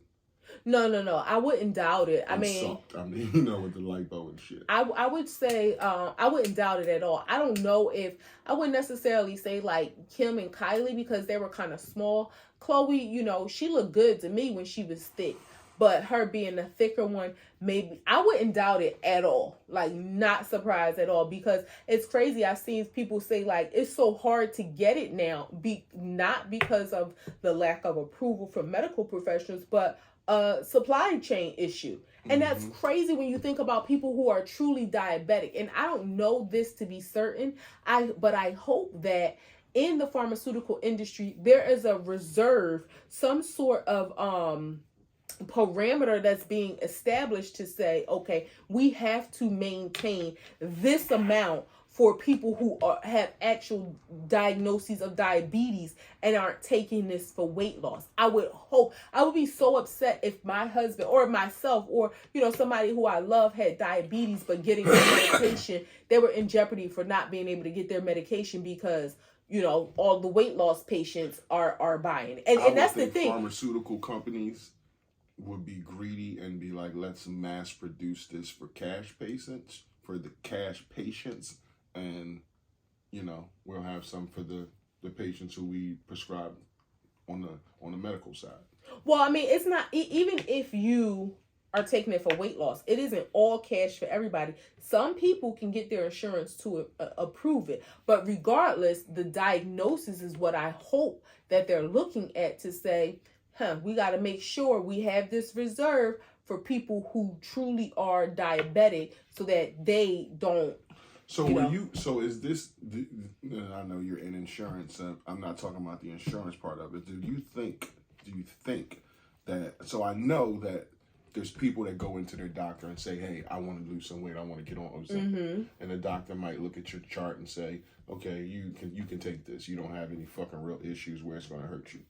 No. I wouldn't doubt it. I mean, sucked. With the lipo and shit. I would say I wouldn't doubt it at all. I don't know if I wouldn't necessarily say like Kim and Kylie, because they were kind of small. Chloe, she looked good to me when she was thick. But her being the thicker one, maybe I wouldn't doubt it at all. Like, not surprised at all, because it's crazy. I've seen people say like it's so hard to get it now, not because of the lack of approval from medical professionals, but a supply chain issue. And that's crazy when you think about people who are truly diabetic. And I don't know this to be certain. But I hope that in the pharmaceutical industry there is a reserve, some sort of parameter that's being established to say, okay, we have to maintain this amount for people who have actual diagnoses of diabetes and aren't taking this for weight loss. I would be so upset if my husband or myself or somebody who I love had diabetes, but getting their medication, they were in jeopardy for not being able to get their medication because all the weight loss patients are buying it. And that's the thing. Pharmaceutical companies would be greedy and be like, let's mass produce this for cash patients, and we'll have some for the patients who we prescribe on the medical side. Well, I mean, it's not even if you are taking it for weight loss, it isn't all cash for everybody. Some people can get their insurance to approve it, but regardless, the diagnosis is what I hope that they're looking at to say, we got to make sure we have this reserve for people who truly are diabetic, so that they don't So so is this, I know you're in insurance, I'm not talking about the insurance part of it. Do you think that, so I know that there's people that go into their doctor and say, hey, I want to lose some weight, I want to get on Ozempic. And the doctor might look at your chart and say, okay, you can take this. You don't have any fucking real issues where it's going to hurt you.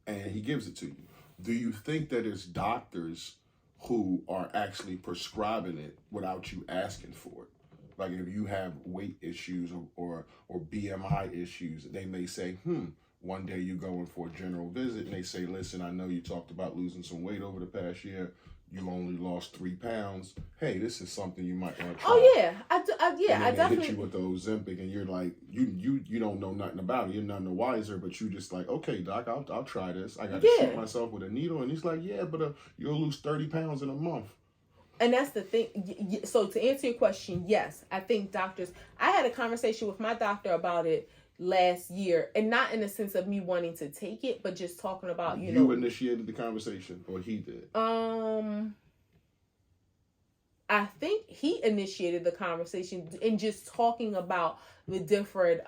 And he gives it to you. Do you think that there's doctors who are actually prescribing it without you asking for it? Like if you have weight issues or BMI issues, they may say, one day you're going for a general visit and they say, listen, I know you talked about losing some weight over the past year. You only lost 3 pounds. Hey, this is something you might want to try. Oh yeah, I definitely hit you with the Ozempic, and you're like, you don't know nothing about it. You're none the wiser, but you just like, okay, doc, I'll try this. I got to shoot myself with a needle, and he's like, yeah, but you'll lose 30 pounds in a month. And that's the thing. So to answer your question, yes, I think doctors. I had a conversation with my doctor about it last year, and not in the sense of me wanting to take it, but just talking about you initiated the conversation, or he did. I think he initiated the conversation and just talking about the different.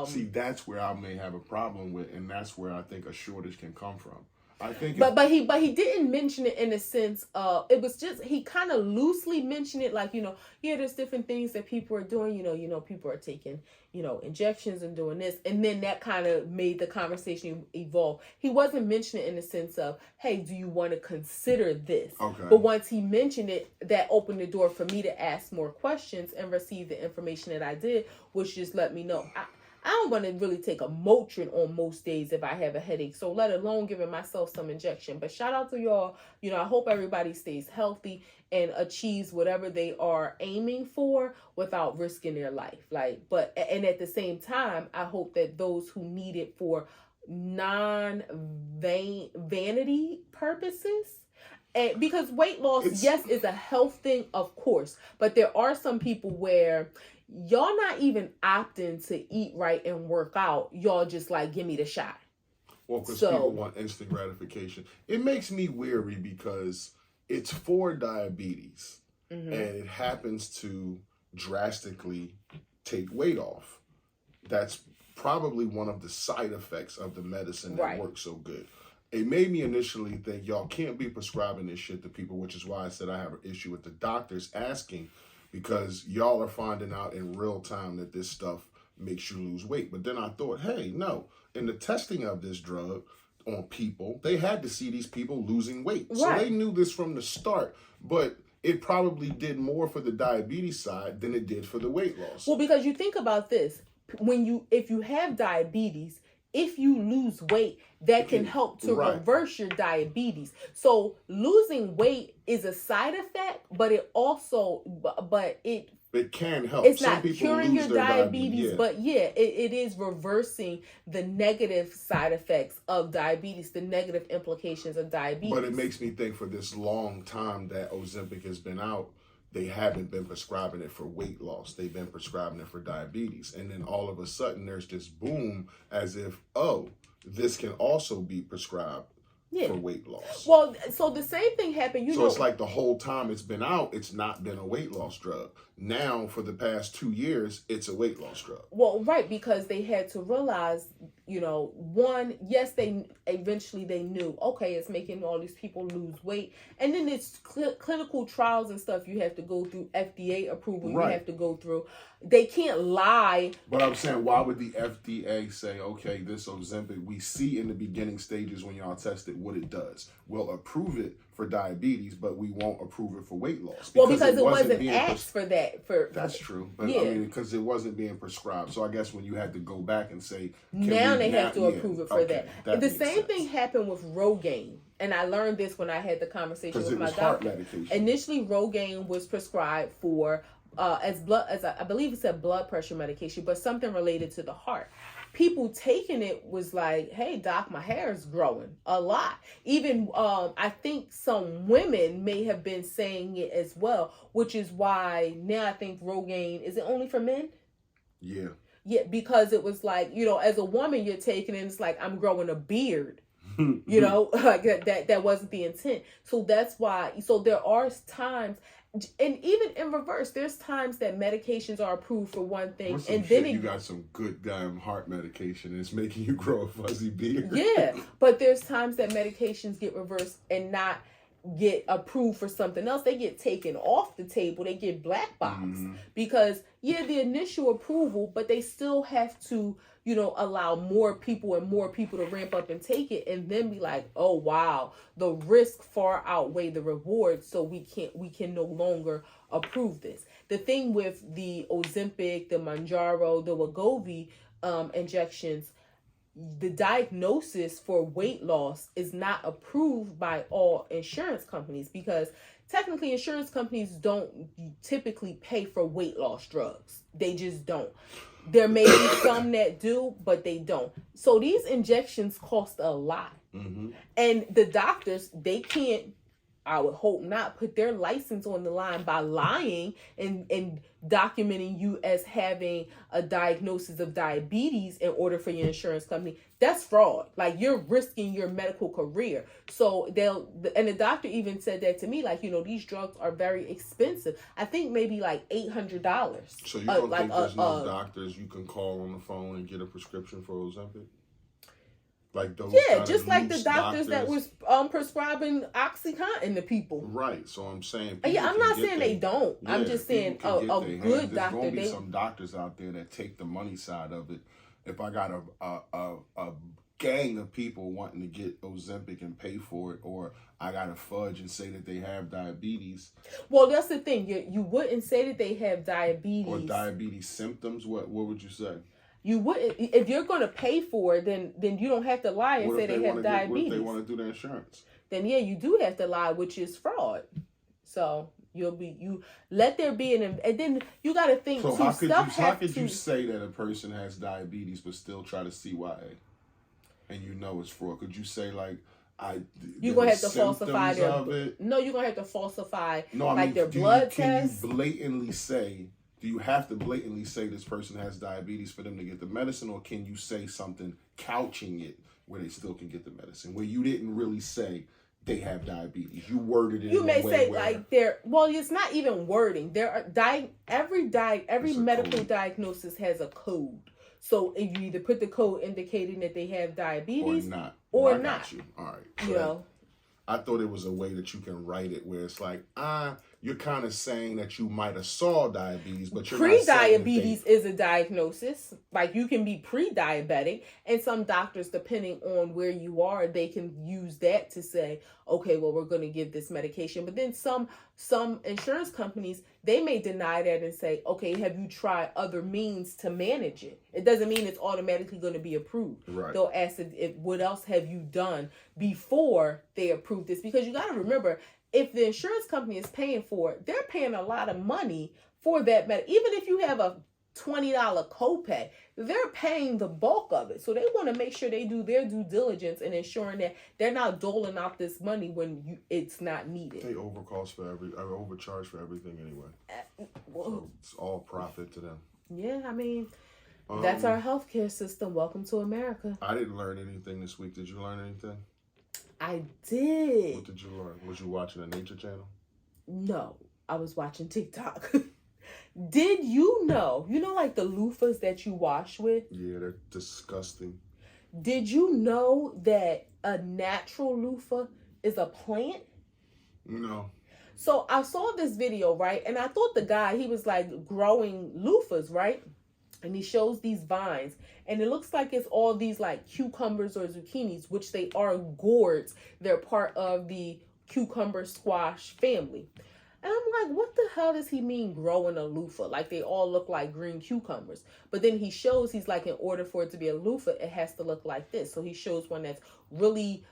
See, that's where I may have a problem with, and that's where I think a shortage can come from. I think, but he didn't mention it in the sense of, it was just, he kind of loosely mentioned it, like, there's different things that people are doing, people are taking, injections and doing this, and then that kind of made the conversation evolve. He wasn't mentioning it in the sense of, hey, do you want to consider this? Okay. But once he mentioned it, that opened the door for me to ask more questions and receive the information that I did, which just let me know. I don't want to really take a Motrin on most days if I have a headache, so let alone giving myself some injection. But shout out to y'all. I hope everybody stays healthy and achieves whatever they are aiming for without risking their life. And at the same time, I hope that those who need it for non-vanity purposes, and because weight loss, yes, is a health thing, of course, but there are some people where y'all not even opting to eat right and work out. Y'all just like, give me the shot. Well, because people want instant gratification. It makes me weary because it's for diabetes, and it happens to drastically take weight off. That's probably one of the side effects of the medicine that works so good. It made me initially think y'all can't be prescribing this shit to people, which is why I said I have an issue with the doctors asking, because y'all are finding out in real time that this stuff makes you lose weight. But then I thought, hey, no, in the testing of this drug on people, they had to see these people losing weight. Right. So they knew this from the start, but it probably did more for the diabetes side than it did for the weight loss. Well, because you think about this, if you have diabetes, if you lose weight, that can help to reverse your diabetes. So losing weight is a side effect, but it can help. It's not curing your diabetes, but it is reversing the negative side effects of diabetes, the negative implications of diabetes. But it makes me think, for this long time that Ozempic has been out, they haven't been prescribing it for weight loss. They've been prescribing it for diabetes. And then all of a sudden there's this boom as if, this can also be prescribed for weight loss. Well, so the same thing happened. It's like the whole time it's been out, it's not been a weight loss drug. Now, for the past 2 years, it's a weight loss drug. Well, right, because they had to realize, one, yes, they eventually knew, okay, it's making all these people lose weight. And then it's clinical trials and stuff you have to go through, FDA approval you have to go through. They can't lie. But I'm saying, why would the FDA say, okay, this Ozempic, we see in the beginning stages when y'all test it what it does. We'll approve it for diabetes, but we won't approve it for weight loss. Because it wasn't asked for that. That's true. But I mean, because it wasn't being prescribed. So I guess when you had to go back and say, now they have to approve it for that. The same thing happened with Rogaine. And I learned this when I had the conversation with my doctor. Medication. Initially, Rogaine was prescribed for as I believe it's a blood pressure medication, but something related to the heart. People taking it was like, hey, doc, my hair is growing a lot. Even I think some women may have been saying it as well, which is why now I think Rogaine, is it only for men? Yeah. Yeah, because it was like, as a woman, you're taking it, it's like, I'm growing a beard. Like that wasn't the intent. So that's why. So there are times, And even in reverse, there's times that medications are approved for one thing, and then you got some good damn heart medication, and it's making you grow a fuzzy beard. Yeah, but there's times that medications get reversed and not get approved for something else. They get taken off the table. They get black boxed because the initial approval, but they still have to, allow more people to ramp up and take it, and then be like, oh wow, the risk far outweigh the reward, so we can no longer approve this. The thing with the Ozempic, the Mounjaro, the Wegovy injections, the diagnosis for weight loss is not approved by all insurance companies, because technically insurance companies don't typically pay for weight loss drugs. They just don't. There may be some that do, but they don't. So these injections cost a lot. And the doctors, they can't, I would hope not, put their license on the line by lying and documenting you as having a diagnosis of diabetes in order for your insurance company. That's fraud. Like, you're risking your medical career. So and the doctor even said that to me, like, these drugs are very expensive. I think maybe like $800. So you don't think there's no doctors you can call on the phone and get a prescription for Ozempic? Like those just like the doctors that was prescribing OxyContin to people. Right. So I'm saying. I'm not saying they don't. Yeah, I'm just saying a good doctor. There's gonna be some doctors out there that take the money side of it. If I got a gang of people wanting to get Ozempic and pay for it, or I got to fudge and say that they have diabetes. Well, that's the thing. You wouldn't say that they have diabetes or diabetes symptoms. What would you say? You wouldn't. If you're going to pay for it, then you don't have to lie and say they have diabetes. What if they want to do their insurance? Then you do have to lie, which is fraud. So you let there be and then you got to think. So how could you say that a person has diabetes but still try to CYA, and it's fraud? Could you say like you're gonna have to falsify No, you're gonna have to falsify their blood tests. Can you blatantly say? Do you have to blatantly say this person has diabetes for them to get the medicine, or can you say something couching it where they still can get the medicine, where you didn't really say they have diabetes? You worded it. You may say it's not even wording. There are every medical diagnosis has a code. So if you either put the code indicating that they have diabetes or not. All right. So I thought it was a way that you can write it where it's like, you're kind of saying that you might have saw diabetes, but you're pre-diabetes is a diagnosis. Like, you can be pre-diabetic, and some doctors, depending on where you are, they can use that to say, okay, well, we're going to give this medication. But then some insurance companies, they may deny that and say, okay, have you tried other means to manage it? It doesn't mean it's automatically going to be approved. Right. They'll ask if what else have you done before they approve this? Because you got to remember, if the insurance company is paying for it, they're paying a lot of money for that even if you have a $20 copay, they're paying the bulk of it. So they want to make sure they do their due diligence in ensuring that they're not doling out this money when it's not needed. They overcharge for everything anyway. So it's all profit to them. Yeah, I mean, that's our healthcare system. Welcome to America. I didn't learn anything this week. Did you learn anything? I did. What did you learn? Was you watching a nature channel? No, I was watching TikTok. Did you know, like the loofahs that you wash with? Yeah, they're disgusting. Did you know that a natural loofah is a plant? No. So I saw this video, right? And I thought the guy, he was like growing loofahs, right? And he shows these vines, and it looks like it's all these like cucumbers or zucchinis, which they are gourds. They're part of the cucumber squash family. And I'm like, what the hell does he mean growing a loofah? Like, they all look like green cucumbers. But then he's like, in order for it to be a loofah, it has to look like this. So he shows one that's really,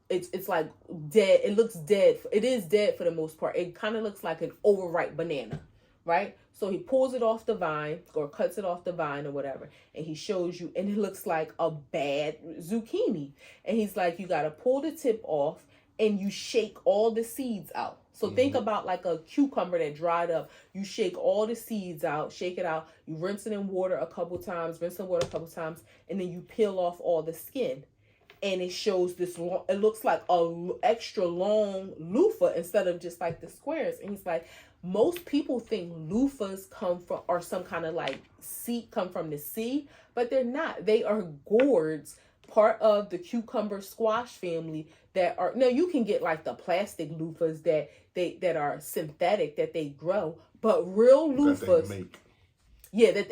it's like dead. It looks dead. It is dead for the most part. It kind of looks like an overripe banana, right? So he pulls it off the vine or cuts it off the vine or whatever. And he shows you, and it looks like a bad zucchini. And he's like, you got to pull the tip off and you shake all the seeds out. So think about like a cucumber that dried up. You shake all the seeds out, shake it out. You rinse it in water a couple times, and then you peel off all the skin. and it shows this long, it looks like a extra long loofah instead of just like the squares. And he's like, most people think loofahs come from, or some kind of like sea, come from the sea, but they're not. They are gourds, part of the cucumber squash family, that are, now you can get like the plastic loofahs that are synthetic, that they grow, but real loofahs, that they that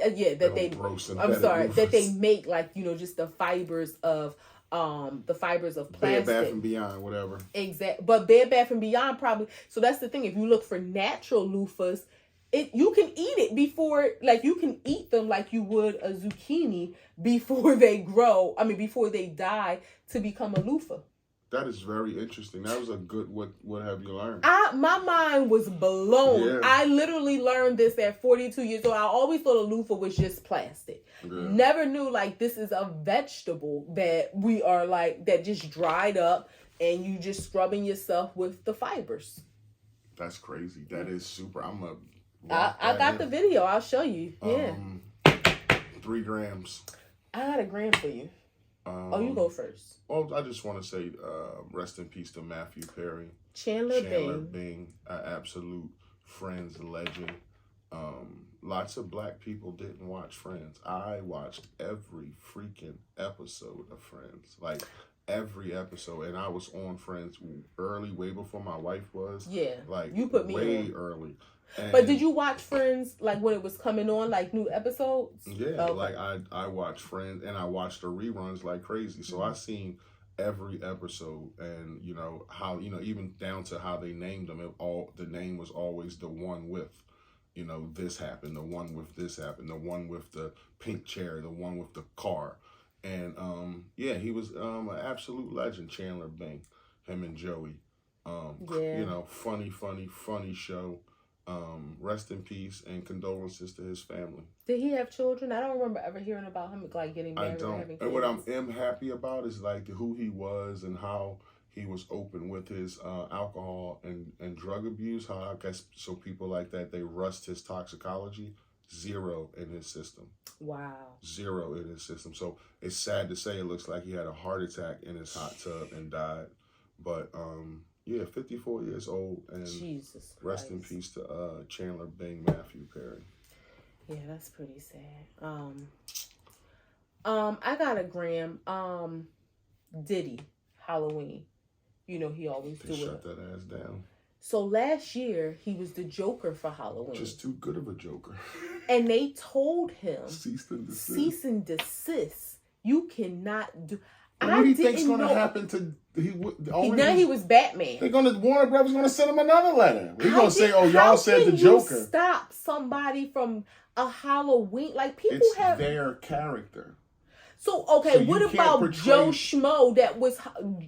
they make, like, you know, just the fibers of plastic. Bed Bath and Beyond, whatever. Exactly. But Bed Bath and Beyond probably, so that's the thing. If you look for natural loofahs, you can eat it before, like you can eat them like you would a zucchini before they grow. I mean, before they die to become a loofah. That is very interesting. That was a good, what have you learned? My mind was blown. Yeah. I literally learned this at 42 years old. I always thought a loofah was just plastic. Yeah. Never knew, like, this is a vegetable that we are, like, that just dried up and you just scrubbing yourself with the fibers. That's crazy. That is super. I got the video. I'll show you. Yeah. 3 grams. I got a gram for you. You go first. Well, I just want to say rest in peace to Matthew Perry. Chandler Bing, an absolute Friends legend. Lots of black people didn't watch Friends. I watched every freaking episode of Friends. Like, every episode. And I was on Friends early, way before my wife was. Yeah. Like, you put me way on. early. And but did you watch Friends, like, when it was coming on, like, new episodes? Yeah, okay. Like, I watched Friends, and I watched the reruns like crazy. So I seen every episode, and, you know, how, you know, even down to how they named them, the name was always the one with, you know, this happened, the one with this happened, the one with the pink chair, the one with the car. And, yeah, he was an absolute legend, Chandler Bing, him and Joey. You know, funny show. Rest in peace and condolences to his family. Did he have children? I don't remember ever hearing about him, like, getting married. I don't. Or having kids. And what I'm happy about is, like, who he was and how he was open with his alcohol and drug abuse. How, I guess, so people like that, they rust his toxicology. 0 in his system. Wow. 0 in his system. So it's sad to say, it looks like he had a heart attack in his hot tub and died. But yeah, 54 years old, and Jesus Christ. Rest in peace to Chandler Bing, Matthew Perry. Yeah, that's pretty sad. I got a gram. Diddy, Halloween. You know, he always do it. Shut that ass down. So last year, he was the Joker for Halloween. Just too good of a Joker. And they told him, cease and desist. You cannot do. What do you think's going to happen to he was Batman. Warner Brothers going to send him another letter. He's going to say, "Oh, y'all said the Joker." You stop somebody from a Halloween, like, people it's their character. So okay, what about Joe Schmo that was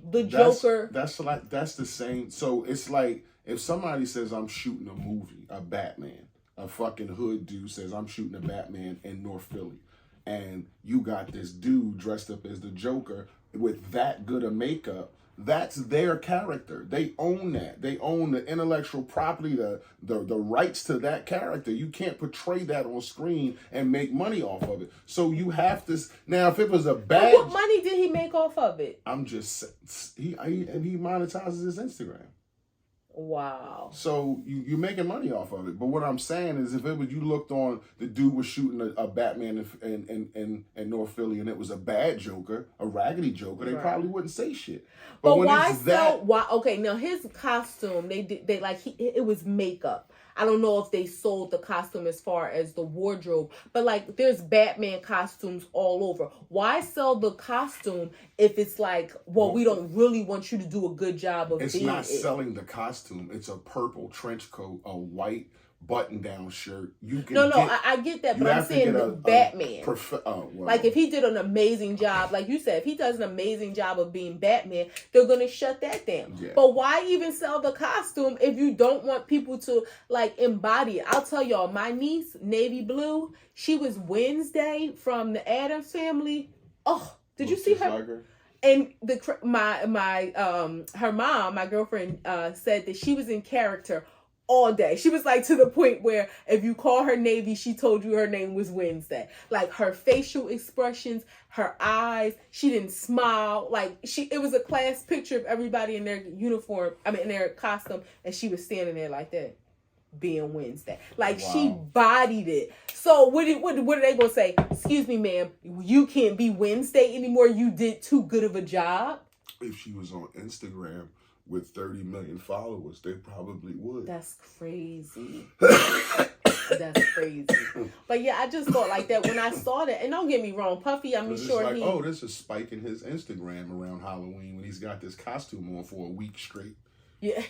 the Joker? That's the same. So it's like if somebody says I'm shooting a movie, a Batman, a fucking hood dude says I'm shooting a Batman in North Philly, and you got this dude dressed up as the Joker with that good of makeup, that's their character. They own that. They own the intellectual property, the rights to that character. You can't portray that on screen and make money off of it. So you have to. Now, if it was a bad, what money did he make off of it? I'm just he monetizes his Instagram. Wow. So you're making money off of it. But what I'm saying is, if it was, you looked on, the dude was shooting a Batman in North Philly, and it was a bad Joker, a raggedy Joker, they probably wouldn't say shit. But why why? Okay, now his costume, it was makeup. I don't know if they sold the costume as far as the wardrobe, but, like, there's Batman costumes all over. Why sell the costume if it's like, well, we don't really want you to do a good job of being it? It's not selling the costume. It's a purple trench coat, a white button-down shirt. I get that, but I'm saying the Batman. Like, if he did an amazing job, like you said, if he does an amazing job of being Batman, they're going to shut that down. Yeah. But why even sell the costume if you don't want people to, like, embody it? I'll tell y'all, my niece, Navy Blue, she was Wednesday from the Addams Family. Oh, did you see her? Like her? And her mom, my girlfriend, said that she was in character all day. She was like to the point where if you call her Navy, she told you her name was Wednesday. Like her facial expressions, her eyes, she didn't smile. Like it was a class picture of everybody in their uniform, in their costume, and she was standing there like that, being Wednesday. Like she bodied it. So what are they gonna say? Excuse me, ma'am, you can't be Wednesday anymore. You did too good of a job. If she was on Instagram with 30 million followers, they probably would. That's crazy. That's crazy. But yeah, I just thought like that when I saw that. And don't get me wrong, Puffy, sure like, there's a spike in his Instagram around Halloween when he's got this costume on for a week straight. Yeah,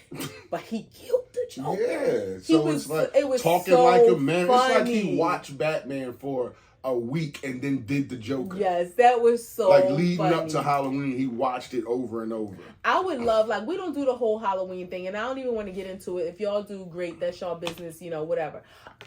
but he killed the Joker. Yeah, so it was talking so like a man. Funny. It's like he watched Batman for a week and then did the Joker. Yes, that was so like leading funny. Up to Halloween, he watched it over and over. I would love, like, we don't do the whole Halloween thing, and I don't even want to get into it. If y'all do, great, that's y'all business, whatever.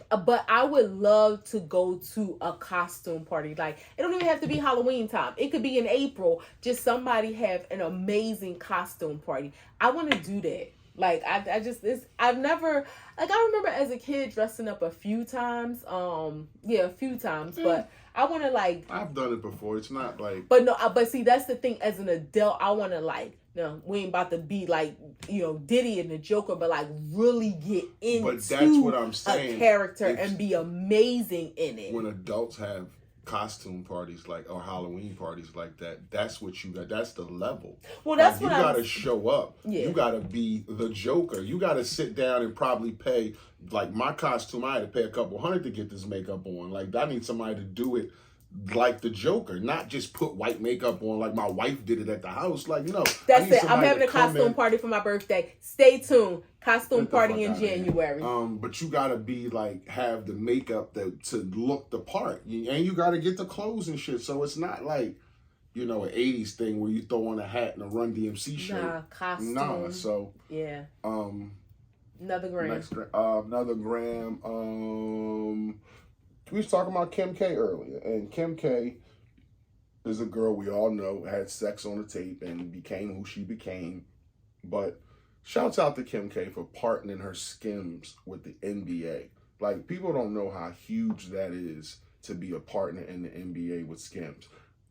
But I would love to go to a costume party. Like, it don't even have to be Halloween time. It could be in April. Just somebody have an amazing costume party. I want to do that. Like, I've never, like, I remember as a kid dressing up a few times. A few times, but I want to, like. I've done it before. It's not like. But no, but see, that's the thing. As an adult, I want to, like, no, we ain't about to be like, Diddy and the Joker, but like really get into but that's what I'm saying. A character and be amazing in it. When adults have costume parties or Halloween parties like that, that's what you got. That's the level. Well, that's what you got to show up. Yeah. You got to be the Joker. You got to sit down and probably pay. Like my costume, I had to pay a couple $100 to get this makeup on. Like I need somebody to do it like the Joker, not just put white makeup on like my wife did it at the house. Like, that's it. I'm having a costume party for my birthday. Stay tuned. Costume party in January. But you gotta be like have the makeup to look the part, and you gotta get the clothes and shit. So it's not like an '80s thing where you throw on a hat and a Run DMC shirt. Nah, costume. Nah, so yeah. Another gram. Another gram. We was talking about Kim K earlier, and Kim K is a girl we all know had sex on the tape and became who she became. But shouts out to Kim K for partnering her Skims with the NBA. Like, people don't know how huge that is to be a partner in the NBA with Skims.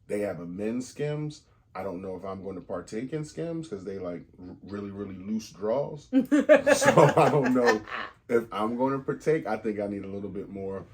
They have a men's Skims. I don't know if I'm going to partake in Skims because they like really, really loose draws. So I don't know if I'm going to partake. I think I need a little bit more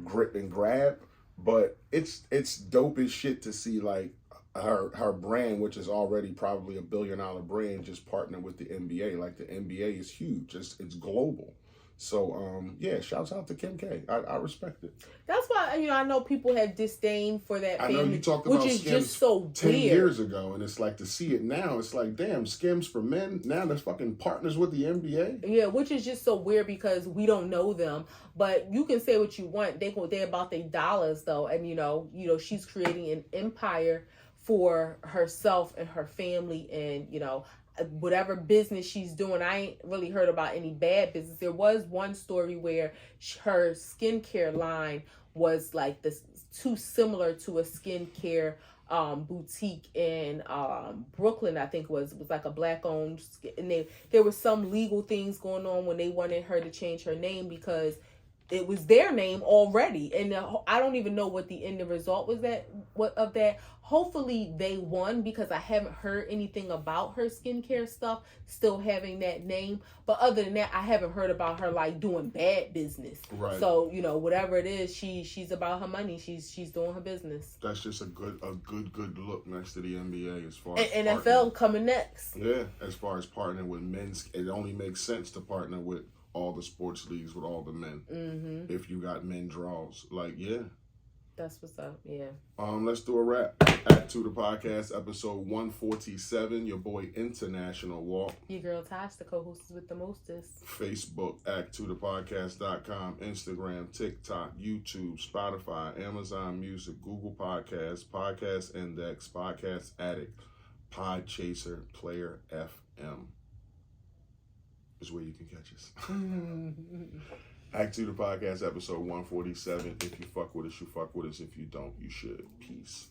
grip and grab, but it's dope as shit to see like her brand, which is already probably $1 billion brand, just partner with the NBA. Like the NBA is huge. It's global. So shouts out to Kim K. I respect it. That's why I know people have disdain for that. I know you talked about which is Skims just so 10 weird. years ago, and it's like to see it now. It's like, damn, Skims for men now they're fucking partners with the NBA. Yeah, which is just so weird because we don't know them. But you can say what you want. They're about their dollars though, and she's creating an empire for herself and her family, and whatever business she's doing. I ain't really heard about any bad business. There was one story where her skincare line was like this too similar to a skincare boutique in Brooklyn, I think it was like a black owned, and there was some legal things going on when they wanted her to change her name because it was their name already, and I don't even know what the end result was of that. Hopefully they won because I haven't heard anything about her skincare stuff still having that name. But other than that, I haven't heard about her like doing bad business. Right. So whatever it is, she's about her money. She's doing her business. That's just a good look next to the NBA as far as and NFL coming next. Yeah, as far as partnering with men's, it only makes sense to partner with all the sports leagues with all the men. Mm-hmm. If you got men draws, like that's what's up. Yeah. Let's do a wrap. A2 the Podcast, episode 147. Your boy International Walk. Your girl Tosh, the co-host with the mostest. Facebook, A2ThePodcast.com, Instagram, TikTok, YouTube, Spotify, Amazon Music, Google Podcasts, Podcast Index, Podcast Addict, Podchaser, Player FM is where you can catch us. A2 the Podcast, episode 147. If you fuck with us, you fuck with us. If you don't, you should. Peace.